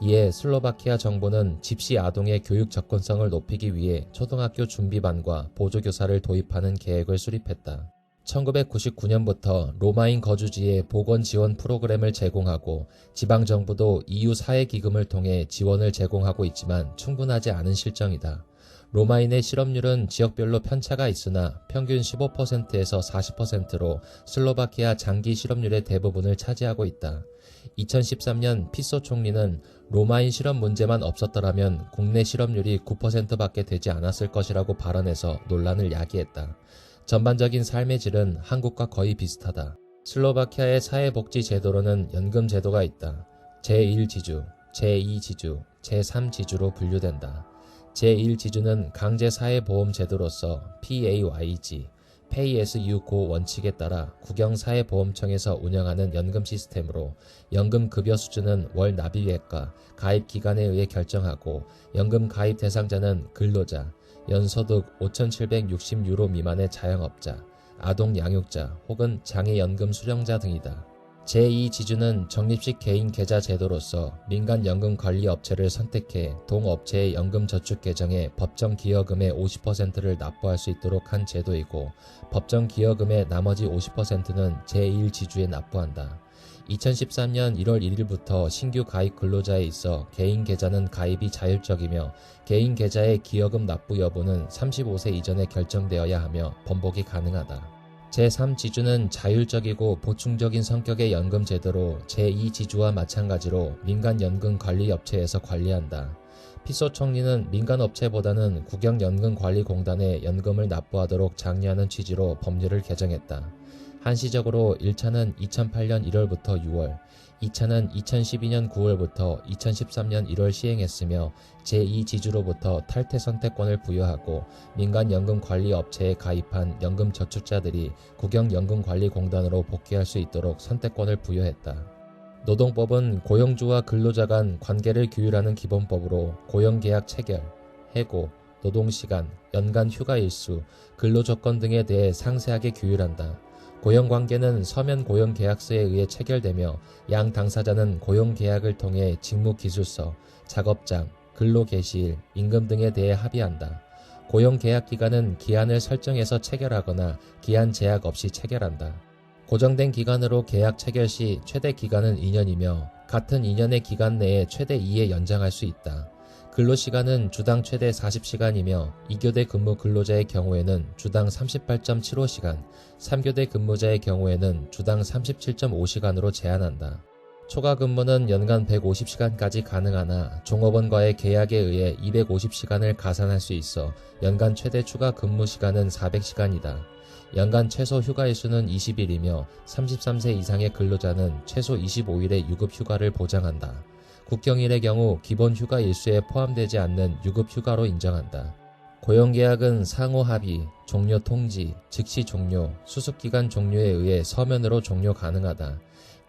이에 슬로바키아 정부는 집시 아동의 교육 접근성을 높이기 위해 초등학교 준비반과 보조교사를 도입하는 계획을 수립했다. 1999년부터 로마인 거주지에 보건 지원 프로그램을 제공하고 지방정부도 EU 사회기금을 통해 지원을 제공하고 있지만 충분하지 않은 실정이다. 로마인의 실업률은 지역별로 편차가 있으나 평균 15%에서 40%로 슬로바키아 장기 실업률의 대부분을 차지하고 있다. 2013년 피소 총리는 로마인 실업 문제만 없었더라면 국내 실업률이 9%밖에 되지 않았을 것이라고 발언해서 논란을 야기했다. 전반적인 삶의 질은 한국과 거의 비슷하다. 슬로바키아의 사회복지 제도로는 연금 제도가 있다. 제1지주, 제2지주, 제3지주로 분류된다. 제1지주는 강제사회보험 제도로서 PAYG, Pay as you go 원칙에 따라 국영사회보험청에서 운영하는 연금 시스템으로 연금 급여 수준은 월 납입액과 가입 기간에 의해 결정하고 연금 가입 대상자는 근로자, 연소득 5,760유로 미만의 자영업자, 아동 양육자 혹은 장애연금 수령자 등이다. 제2지주는 적립식 개인 계좌 제도로서 민간연금관리업체를 선택해 동업체의 연금저축 계정에 법정 기여금의 50%를 납부할 수 있도록 한 제도이고 법정 기여금의 나머지 50%는 제1지주에 납부한다. 2013년 1월 1일부터 신규 가입 근로자에 있어 개인 계좌는 가입이 자율적이며 개인 계좌의 기여금 납부 여부는 35세 이전에 결정되어야 하며 번복이 가능하다. 제3지주는 자율적이고 보충적인 성격의 연금 제도로 제2지주와 마찬가지로 민간연금관리업체에서 관리한다. 피소 총리는 민간업체보다는 국영연금관리공단에 연금을 납부하도록 장려하는 취지로 법률을 개정했다. 한시적으로 1차는 2008년 1월부터 6월, 2차는 2012년 9월부터 2013년 1월 시행했으며 제2지주로부터 탈퇴 선택권을 부여하고 민간연금관리업체에 가입한 연금저축자들이 국영연금관리공단으로 복귀할 수 있도록 선택권을 부여했다. 노동법은 고용주와 근로자 간 관계를 규율하는 기본법으로 고용계약 체결, 해고, 노동시간, 연간 휴가일수, 근로조건 등에 대해 상세하게 규율한다. 고용관계는 서면 고용계약서에 의해 체결되며 양 당사자는 고용계약을 통해 직무기술서, 작업장, 근로개시일, 임금 등에 대해 합의한다. 고용계약기간은 기한을 설정해서 체결하거나 기한 제약 없이 체결한다. 고정된 기간으로 계약 체결 시 최대 기간은 2년이며 같은 2년의 기간 내에 최대 2회 연장할 수 있다. 근로시간은 주당 최대 40시간이며 2교대 근무 근로자의 경우에는 주당 38.75시간, 3교대 근무자의 경우에는 주당 37.5시간으로 제한한다. 초과 근무는 연간 150시간까지 가능하나 종업원과의 계약에 의해 250시간을 가산할 수 있어 연간 최대 추가 근무 시간은 400시간이다. 연간 최소 휴가일수는 20일이며 33세 이상의 근로자는 최소 25일의 유급 휴가를 보장한다. 국경일의 경우 기본 휴가 일수에 포함되지 않는 유급 휴가로 인정한다. 고용계약은 상호 합의, 종료 통지, 즉시 종료, 수습기간 종료에 의해 서면으로 종료 가능하다.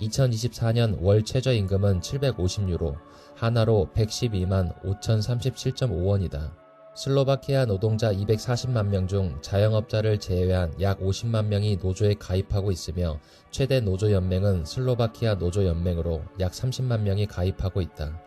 2024년 월 최저임금은 750유로, 하나로 112만 5,037.5원이다. 슬로바키아 노동자 240만 명 중 자영업자를 제외한 약 50만 명이 노조에 가입하고 있으며 최대 노조연맹은 슬로바키아 노조연맹으로 약 30만 명이 가입하고 있다.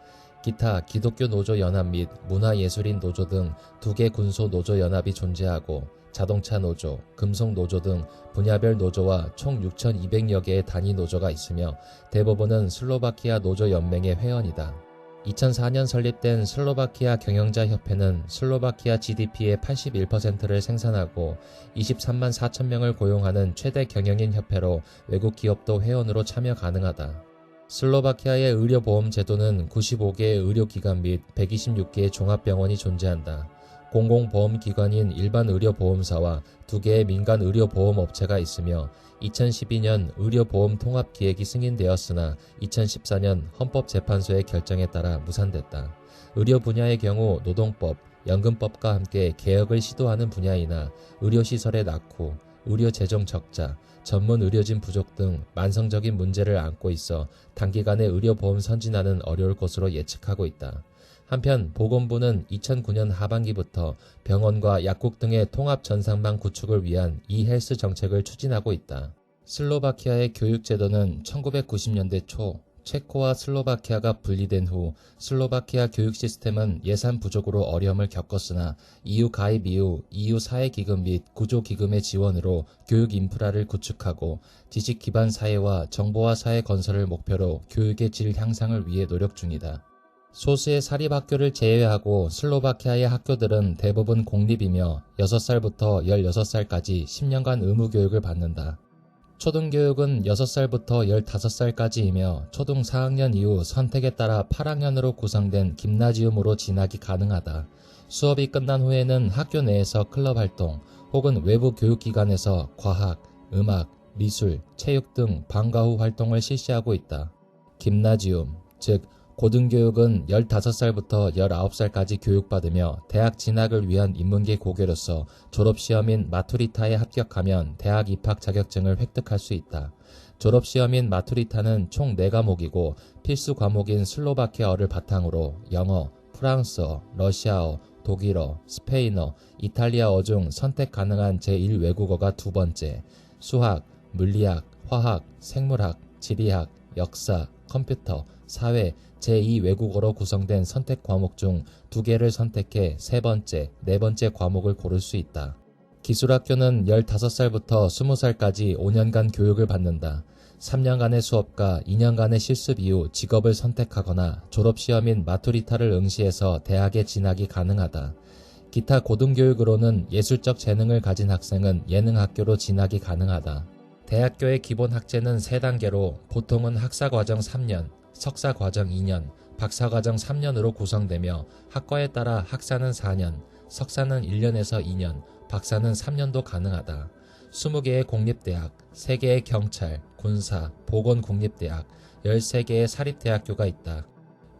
기타 기독교 노조연합 및 문화예술인 노조 등 2개 군소 노조연합이 존재하고 자동차 노조, 금속 노조 등 분야별 노조와 총 6,200여 개의 단위 노조가 있으며 대부분은 슬로바키아 노조연맹의 회원이다. 2004년 설립된 슬로바키아 경영자협회는 슬로바키아 GDP의 81%를 생산하고 23만 4천 명을 고용하는 최대 경영인 협회로 외국 기업도 회원으로 참여 가능하다. 슬로바키아의 의료보험 제도는 95개의 의료기관 및 126개의 종합병원이 존재한다. 공공보험기관인 일반의료보험사와 2개의 민간의료보험업체가 있으며 2012년 의료보험통합기획이 승인되었으나 2014년 헌법재판소의 결정에 따라 무산됐다. 의료 분야의 경우 노동법, 연금법과 함께 개혁을 시도하는 분야이나 의료시설의 낙후, 의료재정 적자, 전문 의료진 부족 등 만성적인 문제를 안고 있어 단기간에 의료보험 선진화는 어려울 것으로 예측하고 있다. 한편 보건부는 2009년 하반기부터 병원과 약국 등의 통합 전산망 구축을 위한 이헬스 정책을 추진하고 있다. 슬로바키아의 교육제도는 1990년대 초 체코와 슬로바키아가 분리된 후 슬로바키아 교육 시스템은 예산 부족으로 어려움을 겪었으나 EU 가입 이후 EU 사회기금 및 구조기금의 지원으로 교육 인프라를 구축하고 지식 기반 사회와 정보화 사회 건설을 목표로 교육의 질 향상을 위해 노력 중이다. 소수의 사립학교를 제외하고 슬로바키아의 학교들은 대부분 공립이며 6살부터 16살까지 10년간 의무교육을 받는다. 초등교육은 6살부터 15살까지이며 초등 4학년 이후 선택에 따라 8학년으로 구성된 김나지움으로 진학이 가능하다. 수업이 끝난 후에는 학교 내에서 클럽 활동 혹은 외부 교육기관에서 과학, 음악, 미술, 체육 등 방과 후 활동을 실시하고 있다. 김나지움, 즉 고등교육은 15살부터 19살까지 교육받으며 대학 진학을 위한 인문계 고교로서 졸업시험인 마투리타에 합격하면 대학 입학 자격증을 획득할 수 있다. 졸업시험인 마투리타는 총 4과목이고 필수 과목인 슬로바키아어를 바탕으로 영어, 프랑스어, 러시아어, 독일어, 스페인어, 이탈리아어 중 선택 가능한 제1외국어가 2번째, 수학, 물리학, 화학, 생물학, 지리학, 역사, 컴퓨터, 사회, 제2외국어로 구성된 선택 과목 중 2개를 선택해 3번째, 4번째 과목을 고를 수 있다. 기술학교는 15살부터 20살까지 5년간 교육을 받는다. 3년간의 수업과 2년간의 실습 이후 직업을 선택하거나 졸업시험인 마투리타를 응시해서 대학에 진학이 가능하다. 기타 고등교육으로는 예술적 재능을 가진 학생은 예능학교로 진학이 가능하다. 대학교의 기본 학제는 3단계로 보통은 학사과정 3년, 석사과정 2년, 박사과정 3년으로 구성되며 학과에 따라 학사는 4년, 석사는 1년에서 2년, 박사는 3년도 가능하다. 20개의 공립대학, 3개의 경찰, 군사, 보건국립대학, 13개의 사립대학교가 있다.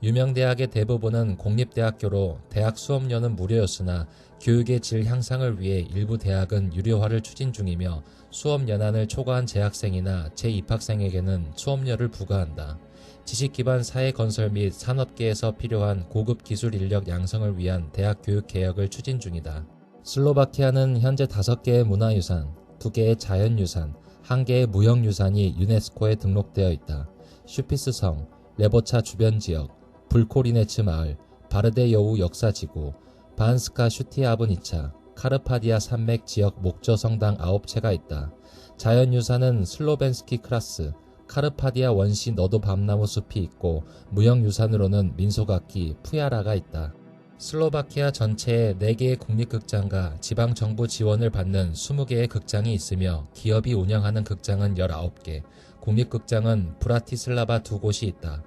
유명 대학의 대부분은 공립대학교로 대학 수업료는 무료였으나 교육의 질 향상을 위해 일부 대학은 유료화를 추진 중이며 수업 연한을 초과한 재학생이나 재입학생에게는 수업료를 부과한다. 지식 기반 사회 건설 및 산업계에서 필요한 고급 기술 인력 양성을 위한 대학 교육 개혁을 추진 중이다. 슬로바키아는 현재 5개의 문화유산, 2개의 자연유산, 1개의 무형유산이 유네스코에 등록되어 있다. 슈피스 성, 레보차 주변 지역, 불코리네츠 마을, 바르데 여우 역사지구, 반스카 슈티아브니차, 카르파디아 산맥 지역 목조 성당 9채가 있다. 자연유산은 슬로벤스키 크라스, 카르파디아 원시 너도 밤나무 숲이 있고 무형유산으로는 민속악기 푸야라가 있다. 슬로바키아 전체에 4개의 국립극장과 지방정부 지원을 받는 20개의 극장이 있으며 기업이 운영하는 극장은 19개, 국립극장은 브라티슬라바 2곳이 있다.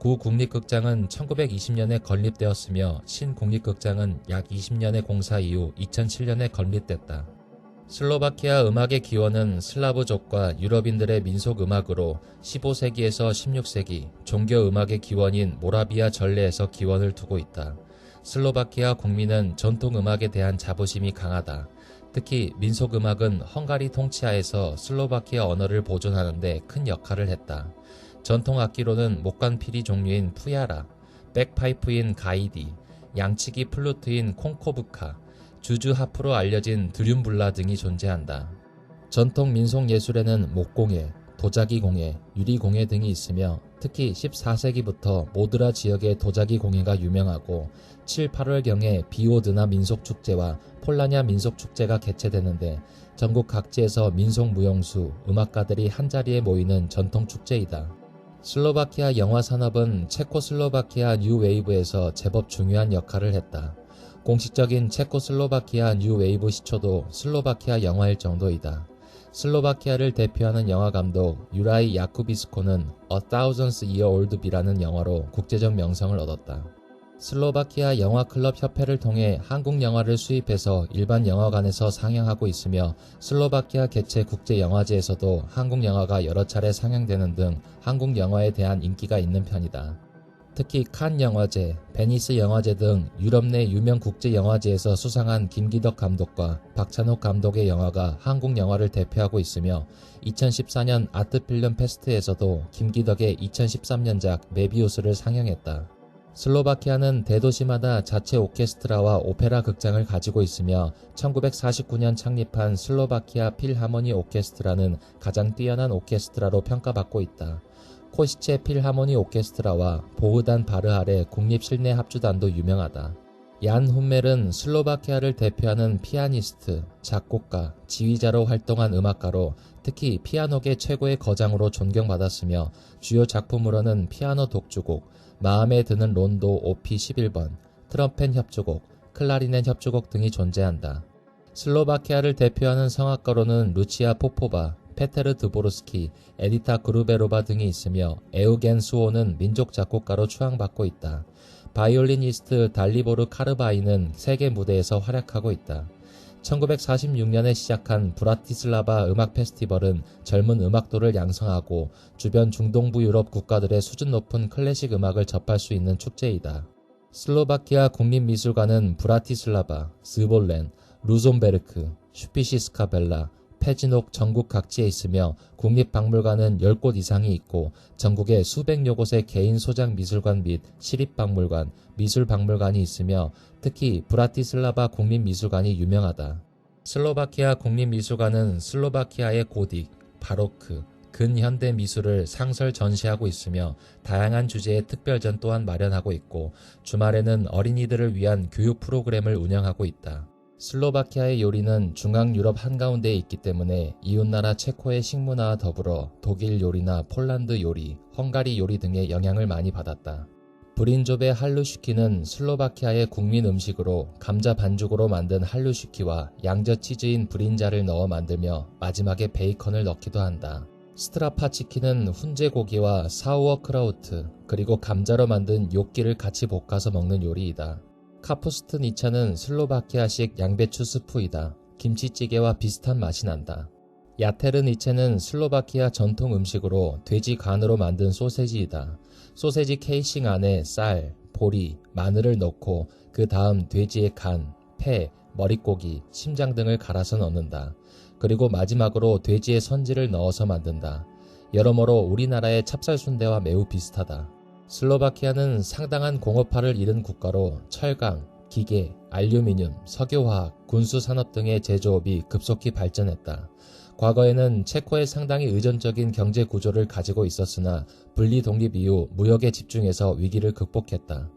구 국립극장은 1920년에 건립되었으며 신국립극장은 약 20년의 공사 이후 2007년에 건립됐다. 슬로바키아 음악의 기원은 슬라브족과 유럽인들의 민속 음악으로 15세기에서 16세기 종교 음악의 기원인 모라비아 전래에서 기원을 두고 있다. 슬로바키아 국민은 전통 음악에 대한 자부심이 강하다. 특히 민속 음악은 헝가리 통치하에서 슬로바키아 언어를 보존하는 데 큰 역할을 했다. 전통 악기로는 목관피리 종류인 푸야라, 백파이프인 가이디, 양치기 플루트인 콩코브카, 주주 하프로 알려진 드륨블라 등이 존재한다. 전통 민속 예술에는 목공예, 도자기 공예, 유리 공예 등이 있으며 특히 14세기부터 모드라 지역의 도자기 공예가 유명하고 7, 8월경에 비오드나 민속축제와 폴라냐 민속축제가 개최되는데 전국 각지에서 민속무용수, 음악가들이 한자리에 모이는 전통축제이다. 슬로바키아 영화 산업은 체코슬로바키아 뉴웨이브에서 제법 중요한 역할을 했다. 공식적인 체코슬로바키아 뉴웨이브 시초도 슬로바키아 영화일 정도이다. 슬로바키아를 대표하는 영화감독 유라이 야쿠비스코는 A Thousand Year Old B라는 영화로 국제적 명성을 얻었다. 슬로바키아 영화클럽 협회를 통해 한국 영화를 수입해서 일반 영화관에서 상영하고 있으며 슬로바키아 개최 국제영화제에서도 한국 영화가 여러 차례 상영되는 등 한국 영화에 대한 인기가 있는 편이다. 특히 칸 영화제, 베니스 영화제 등 유럽 내 유명 국제영화제에서 수상한 김기덕 감독과 박찬욱 감독의 영화가 한국 영화를 대표하고 있으며 2014년 아트필름 페스트에서도 김기덕의 2013년작 메비우스를 상영했다. 슬로바키아는 대도시마다 자체 오케스트라와 오페라 극장을 가지고 있으며 1949년 창립한 슬로바키아 필하모니 오케스트라는 가장 뛰어난 오케스트라로 평가받고 있다. 코시체 필하모니 오케스트라와 보흐단 바르할의 국립실내합주단도 유명하다. 얀 훈멜은 슬로바키아를 대표하는 피아니스트, 작곡가, 지휘자로 활동한 음악가로 특히 피아노계 최고의 거장으로 존경받았으며 주요 작품으로는 피아노 독주곡, 마음에 드는 론도 OP 11번, 트럼펫 협주곡, 클라리넷 협주곡 등이 존재한다. 슬로바키아를 대표하는 성악가로는 루치아 포포바, 페테르 드보르스키, 에디타 그루베로바 등이 있으며 에우겐 수오는 민족 작곡가로 추앙받고 있다. 바이올리니스트 달리보르 카르바이는 세계 무대에서 활약하고 있다. 1946년에 시작한 브라티슬라바 음악 페스티벌은 젊은 음악도를 양성하고 주변 중동부 유럽 국가들의 수준 높은 클래식 음악을 접할 수 있는 축제이다. 슬로바키아 국립미술관은 브라티슬라바, 스볼렌, 루존베르크, 슈피시스카벨라, 페지녹 전국 각지에 있으며 국립박물관은 10곳 이상이 있고 전국에 수백여 곳의 개인 소장 미술관 및 시립박물관, 미술박물관이 있으며 특히 브라티슬라바 국립미술관이 유명하다. 슬로바키아 국립미술관은 슬로바키아의 고딕, 바로크, 근현대 미술을 상설 전시하고 있으며 다양한 주제의 특별전 또한 마련하고 있고 주말에는 어린이들을 위한 교육 프로그램을 운영하고 있다. 슬로바키아의 요리는 중앙 유럽 한가운데에 있기 때문에 이웃나라 체코의 식문화와 더불어 독일 요리나 폴란드 요리, 헝가리 요리 등의 영향을 많이 받았다. 브린조베 할루슈키는 슬로바키아의 국민 음식으로 감자 반죽으로 만든 할루슈키와 양젓 치즈인 브린자를 넣어 만들며 마지막에 베이컨을 넣기도 한다. 스트라파치키는 훈제 고기와 사우어크라우트 그리고 감자로 만든 요끼를 같이 볶아서 먹는 요리이다. 카푸스트니차는 슬로바키아식 양배추 스프이다. 김치찌개와 비슷한 맛이 난다. 야테르니체는 슬로바키아 전통 음식으로 돼지 간으로 만든 소세지이다. 소세지 케이싱 안에 쌀, 보리, 마늘을 넣고 그 다음 돼지의 간, 폐, 머릿고기, 심장 등을 갈아서 넣는다. 그리고 마지막으로 돼지의 선지를 넣어서 만든다. 여러모로 우리나라의 찹쌀순대와 매우 비슷하다. 슬로바키아는 상당한 공업화를 이룬 국가로 철강, 기계, 알루미늄, 석유화학, 군수산업 등의 제조업이 급속히 발전했다. 과거에는 체코에 상당히 의존적인 경제 구조를 가지고 있었으나 분리 독립 이후 무역에 집중해서 위기를 극복했다.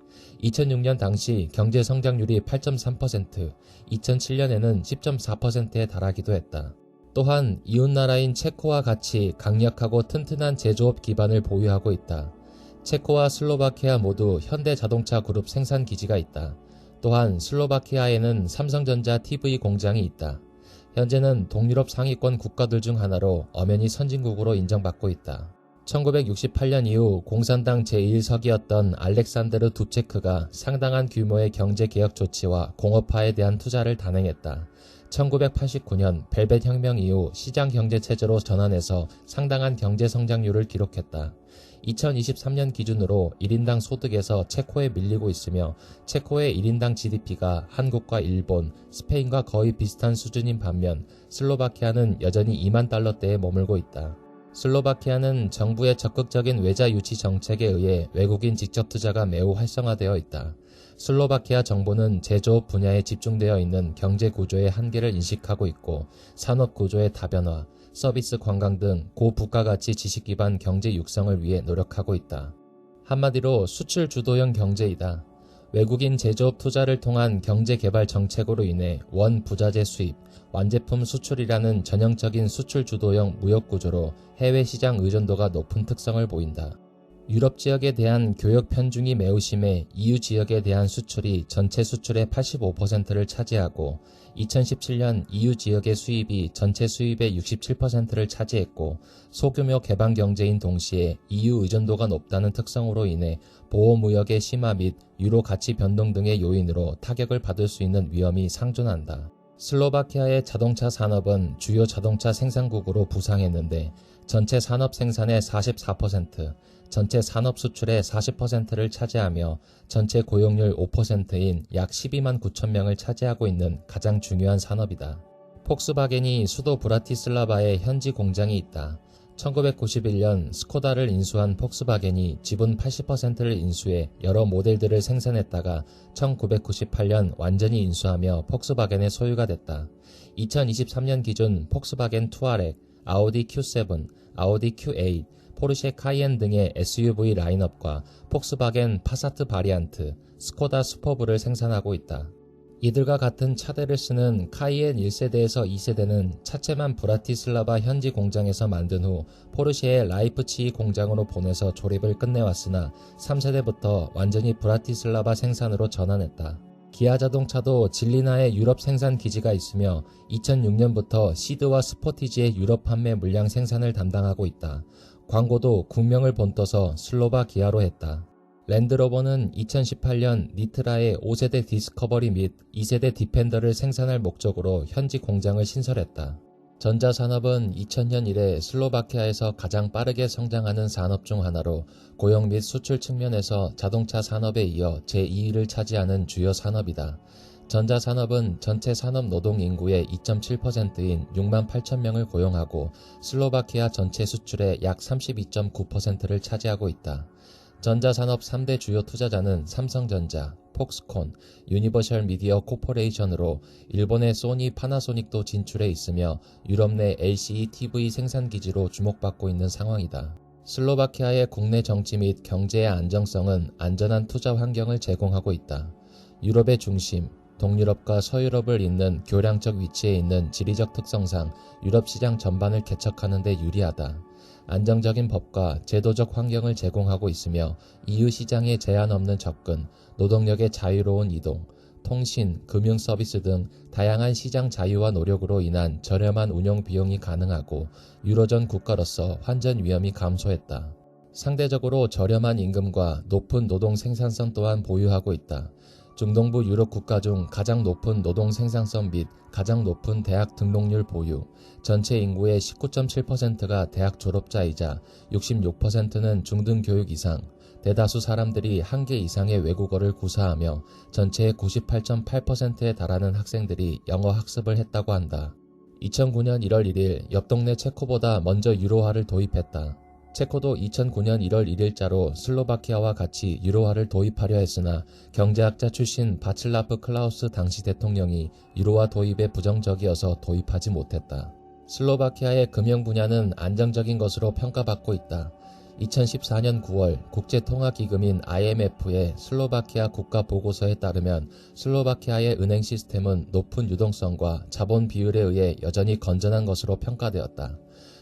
2006년 당시 경제 성장률이 8.3%, 2007년에는 10.4%에 달하기도 했다. 또한 이웃나라인 체코와 같이 강력하고 튼튼한 제조업 기반을 보유하고 있다. 체코와 슬로바키아 모두 현대자동차 그룹 생산 기지가 있다. 또한 슬로바키아에는 삼성전자 TV 공장이 있다. 현재는 동유럽 상위권 국가들 중 하나로 엄연히 선진국으로 인정받고 있다. 1968년 이후 공산당 제1석이었던 알렉산드르 둡체크가 상당한 규모의 경제개혁 조치와 공업화에 대한 투자를 단행했다. 1989년 벨벳 혁명 이후 시장 경제 체제로 전환해서 상당한 경제 성장률을 기록했다. 2023년 기준으로 1인당 소득에서 체코에 밀리고 있으며 체코의 1인당 GDP가 한국과 일본, 스페인과 거의 비슷한 수준인 반면 슬로바키아는 여전히 2만 달러대에 머물고 있다. 슬로바키아는 정부의 적극적인 외자 유치 정책에 의해 외국인 직접 투자가 매우 활성화되어 있다. 슬로바키아 정부는 제조업 분야에 집중되어 있는 경제 구조의 한계를 인식하고 있고 산업 구조의 다변화, 서비스 관광 등 고부가가치 지식 기반 경제 육성을 위해 노력하고 있다. 한마디로 수출 주도형 경제이다. 외국인 제조업 투자를 통한 경제 개발 정책으로 인해 원 부자재 수입, 완제품 수출이라는 전형적인 수출 주도형 무역 구조로 해외 시장 의존도가 높은 특성을 보인다. 유럽 지역에 대한 교역 편중이 매우 심해 EU 지역에 대한 수출이 전체 수출의 85%를 차지하고 2017년 EU 지역의 수입이 전체 수입의 67%를 차지했고 소규모 개방 경제인 동시에 EU 의존도가 높다는 특성으로 인해 보호무역의 심화 및 유로 가치 변동 등의 요인으로 타격을 받을 수 있는 위험이 상존한다. 슬로바키아의 자동차 산업은 주요 자동차 생산국으로 부상했는데 전체 산업 생산의 44%, 전체 산업 수출의 40%를 차지하며 전체 고용률 5%인 약 12만 9천 명을 차지하고 있는 가장 중요한 산업이다. 폭스바겐이 수도 브라티슬라바에 현지 공장이 있다. 1991년 스코다를 인수한 폭스바겐이 지분 80%를 인수해 여러 모델들을 생산했다가 1998년 완전히 인수하며 폭스바겐의 소유가 됐다. 2023년 기준 폭스바겐 투아렉, 아우디 Q7, 아우디 Q8, 포르쉐 카이엔 등의 SUV 라인업과 폭스바겐 파사트 바리안트, 스코다 슈퍼브를 생산하고 있다. 이들과 같은 차대를 쓰는 카이엔 1세대에서 2세대는 차체만 브라티슬라바 현지 공장에서 만든 후 포르쉐의 라이프치히 공장으로 보내서 조립을 끝내왔으나 3세대부터 완전히 브라티슬라바 생산으로 전환했다. 기아 자동차도 질리나에 유럽 생산 기지가 있으며 2006년부터 시드와 스포티지의 유럽 판매 물량 생산을 담당하고 있다. 광고도 국명을 본떠서 슬로바키아로 했다. 랜드로버는 2018년 니트라의 5세대 디스커버리 및 2세대 디펜더를 생산할 목적으로 현지 공장을 신설했다. 전자산업은 2000년 이래 슬로바키아에서 가장 빠르게 성장하는 산업 중 하나로 고용 및 수출 측면에서 자동차 산업에 이어 제2위를 차지하는 주요 산업이다. 전자산업은 전체 산업 노동 인구의 2.7%인 6만 8천 명을 고용하고 슬로바키아 전체 수출의 약 32.9%를 차지하고 있다. 전자산업 3대 주요 투자자는 삼성전자, 폭스콘, 유니버셜 미디어 코퍼레이션으로 일본의 소니 파나소닉도 진출해 있으며 유럽 내 LCE TV 생산기지로 주목받고 있는 상황이다. 슬로바키아의 국내 정치 및 경제의 안정성은 안전한 투자 환경을 제공하고 있다. 유럽의 중심, 동유럽과 서유럽을 잇는 교량적 위치에 있는 지리적 특성상 유럽 시장 전반을 개척하는 데 유리하다. 안정적인 법과 제도적 환경을 제공하고 있으며 EU 시장에 제한 없는 접근, 노동력의 자유로운 이동, 통신, 금융 서비스 등 다양한 시장 자유와 노력으로 인한 저렴한 운영 비용이 가능하고 유로존 국가로서 환전 위험이 감소했다. 상대적으로 저렴한 임금과 높은 노동 생산성 또한 보유하고 있다. 중동부 유럽 국가 중 가장 높은 노동 생산성 및 가장 높은 대학 등록률 보유, 전체 인구의 19.7%가 대학 졸업자이자 66%는 중등교육 이상, 대다수 사람들이 한 개 이상의 외국어를 구사하며 전체의 98.8%에 달하는 학생들이 영어 학습을 했다고 한다. 2009년 1월 1일 옆 동네 체코보다 먼저 유로화를 도입했다. 체코도 2009년 1월 1일자로 슬로바키아와 같이 유로화를 도입하려 했으나 경제학자 출신 바칠라프 클라우스 당시 대통령이 유로화 도입에 부정적이어서 도입하지 못했다. 슬로바키아의 금융 분야는 안정적인 것으로 평가받고 있다. 2014년 9월 국제통화기금인 IMF의 슬로바키아 국가보고서에 따르면 슬로바키아의 은행 시스템은 높은 유동성과 자본 비율에 의해 여전히 건전한 것으로 평가되었다.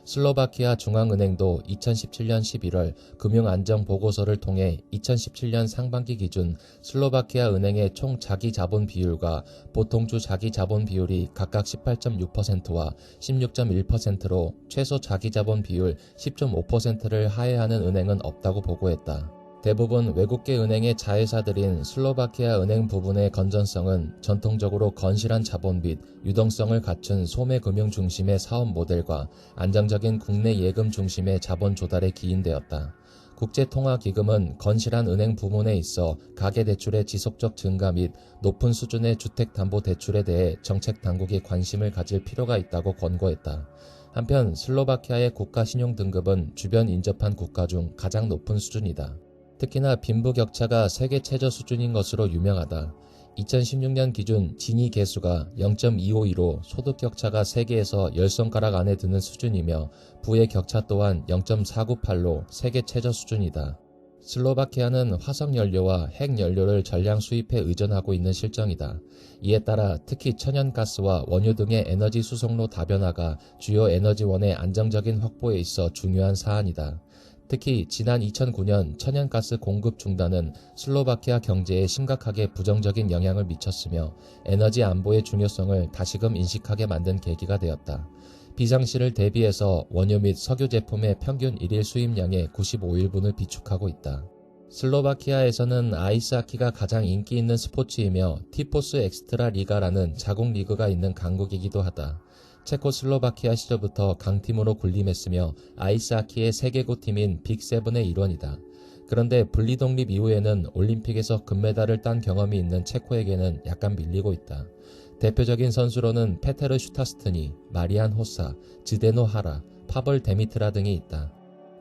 슬로바키아 중앙은행도 2017년 11월 금융안정보고서를 통해 2017년 상반기 기준 슬로바키아 은행의 총 자기자본 비율과 보통주 자기자본 비율이 각각 18.6%와 16.1%로 최소 자기자본 비율 10.5%를 하회하는 은행은 없다고 보고했다. 대부분 외국계 은행의 자회사들인 슬로바키아 은행 부분의 건전성은 전통적으로 건실한 자본 및 유동성을 갖춘 소매금융 중심의 사업 모델과 안정적인 국내 예금 중심의 자본 조달에 기인되었다. 국제통화기금은 건실한 은행 부문에 있어 가계대출의 지속적 증가 및 높은 수준의 주택담보대출에 대해 정책당국이 관심을 가질 필요가 있다고 권고했다. 한편 슬로바키아의 국가신용등급은 주변 인접한 국가 중 가장 높은 수준이다. 특히나 빈부격차가 세계 최저 수준인 것으로 유명하다. 2016년 기준 지니 계수가 0.252로 소득격차가 세계에서 10손가락 안에 드는 수준이며 부의 격차 또한 0.498로 세계 최저 수준이다. 슬로바키아는 화석연료와 핵연료를 전량 수입에 의존하고 있는 실정이다. 이에 따라 특히 천연가스와 원유 등의 에너지 수송로 다변화가 주요 에너지원의 안정적인 확보에 있어 중요한 사안이다. 특히 지난 2009년 천연가스 공급 중단은 슬로바키아 경제에 심각하게 부정적인 영향을 미쳤으며 에너지 안보의 중요성을 다시금 인식하게 만든 계기가 되었다. 비상시를 대비해서 원유 및 석유 제품의 평균 일일 수입량의 95일분을 비축하고 있다. 슬로바키아에서는 아이스하키가 가장 인기 있는 스포츠이며 티포스 엑스트라 리가라는 자국 리그가 있는 강국이기도 하다. 체코슬로바키아 시절부터 강팀으로 군림했으며 아이스하키의 세계고 팀인 빅세븐의 일원이다. 그런데 분리독립 이후에는 올림픽에서 금메달을 딴 경험이 있는 체코에게는 약간 밀리고 있다. 대표적인 선수로는 페테르 슈타스트니, 마리안 호사, 지데노 하라, 파벌 데미트라 등이 있다.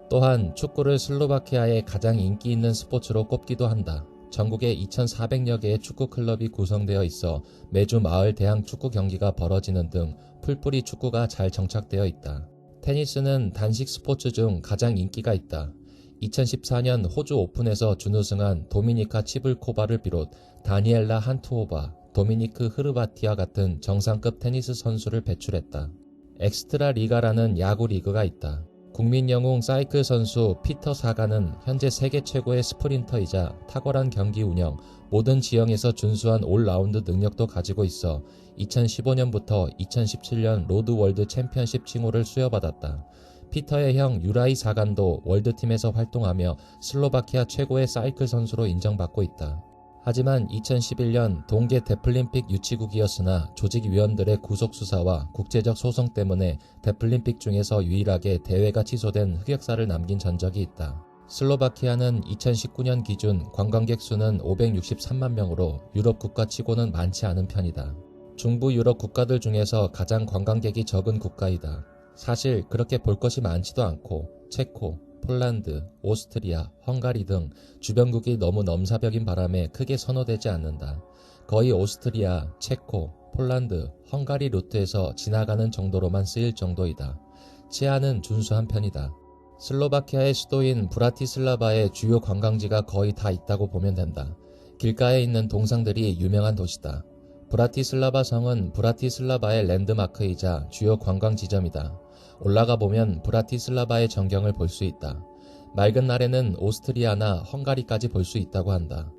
또한 축구를 슬로바키아의 가장 인기 있는 스포츠로 꼽기도 한다. 전국에 2,400여 개의 축구 클럽이 구성되어 있어 매주 마을 대항 축구 경기가 벌어지는 등 풀뿌리 축구가 잘 정착되어 있다. 테니스는 단식 스포츠 중 가장 인기가 있다. 2014년 호주 오픈에서 준우승한 도미니카 치블코바를 비롯 다니엘라 한투오바, 도미니크 흐르바티아 같은 정상급 테니스 선수를 배출했다. 엑스트라 리가라는 야구 리그가 있다. 국민 영웅 사이클 선수 피터 사가는 현재 세계 최고의 스프린터이자 탁월한 경기 운영, 모든 지형에서 준수한 올라운드 능력도 가지고 있어 2015년부터 2017년 로드 월드 챔피언십 칭호를 수여받았다. 피터의 형 유라이 사간도 월드팀에서 활동하며 슬로바키아 최고의 사이클 선수로 인정받고 있다. 하지만 2011년 동계 데플림픽 유치국이었으나 조직위원들의 구속수사와 국제적 소송 때문에 데플림픽 중에서 유일하게 대회가 취소된 흑역사를 남긴 전적이 있다. 슬로바키아는 2019년 기준 관광객 수는 563만 명으로 유럽 국가치고는 많지 않은 편이다. 중부 유럽 국가들 중에서 가장 관광객이 적은 국가이다. 사실 그렇게 볼 것이 많지도 않고 체코, 폴란드, 오스트리아, 헝가리 등 주변국이 너무 넘사벽인 바람에 크게 선호되지 않는다. 거의 오스트리아, 체코, 폴란드, 헝가리 루트에서 지나가는 정도로만 쓰일 정도이다. 치안은 준수한 편이다. 슬로바키아의 수도인 브라티슬라바의 주요 관광지가 거의 다 있다고 보면 된다. 길가에 있는 동상들이 유명한 도시다. 브라티슬라바 성은 브라티슬라바의 랜드마크이자 주요 관광 지점이다. 올라가 보면 브라티슬라바의 전경을 볼 수 있다. 맑은 날에는 오스트리아나 헝가리까지 볼 수 있다고 한다.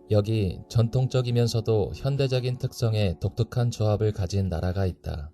여기 전통적이면서도 현대적인 특성의 독특한 조합을 가진 나라가 있다.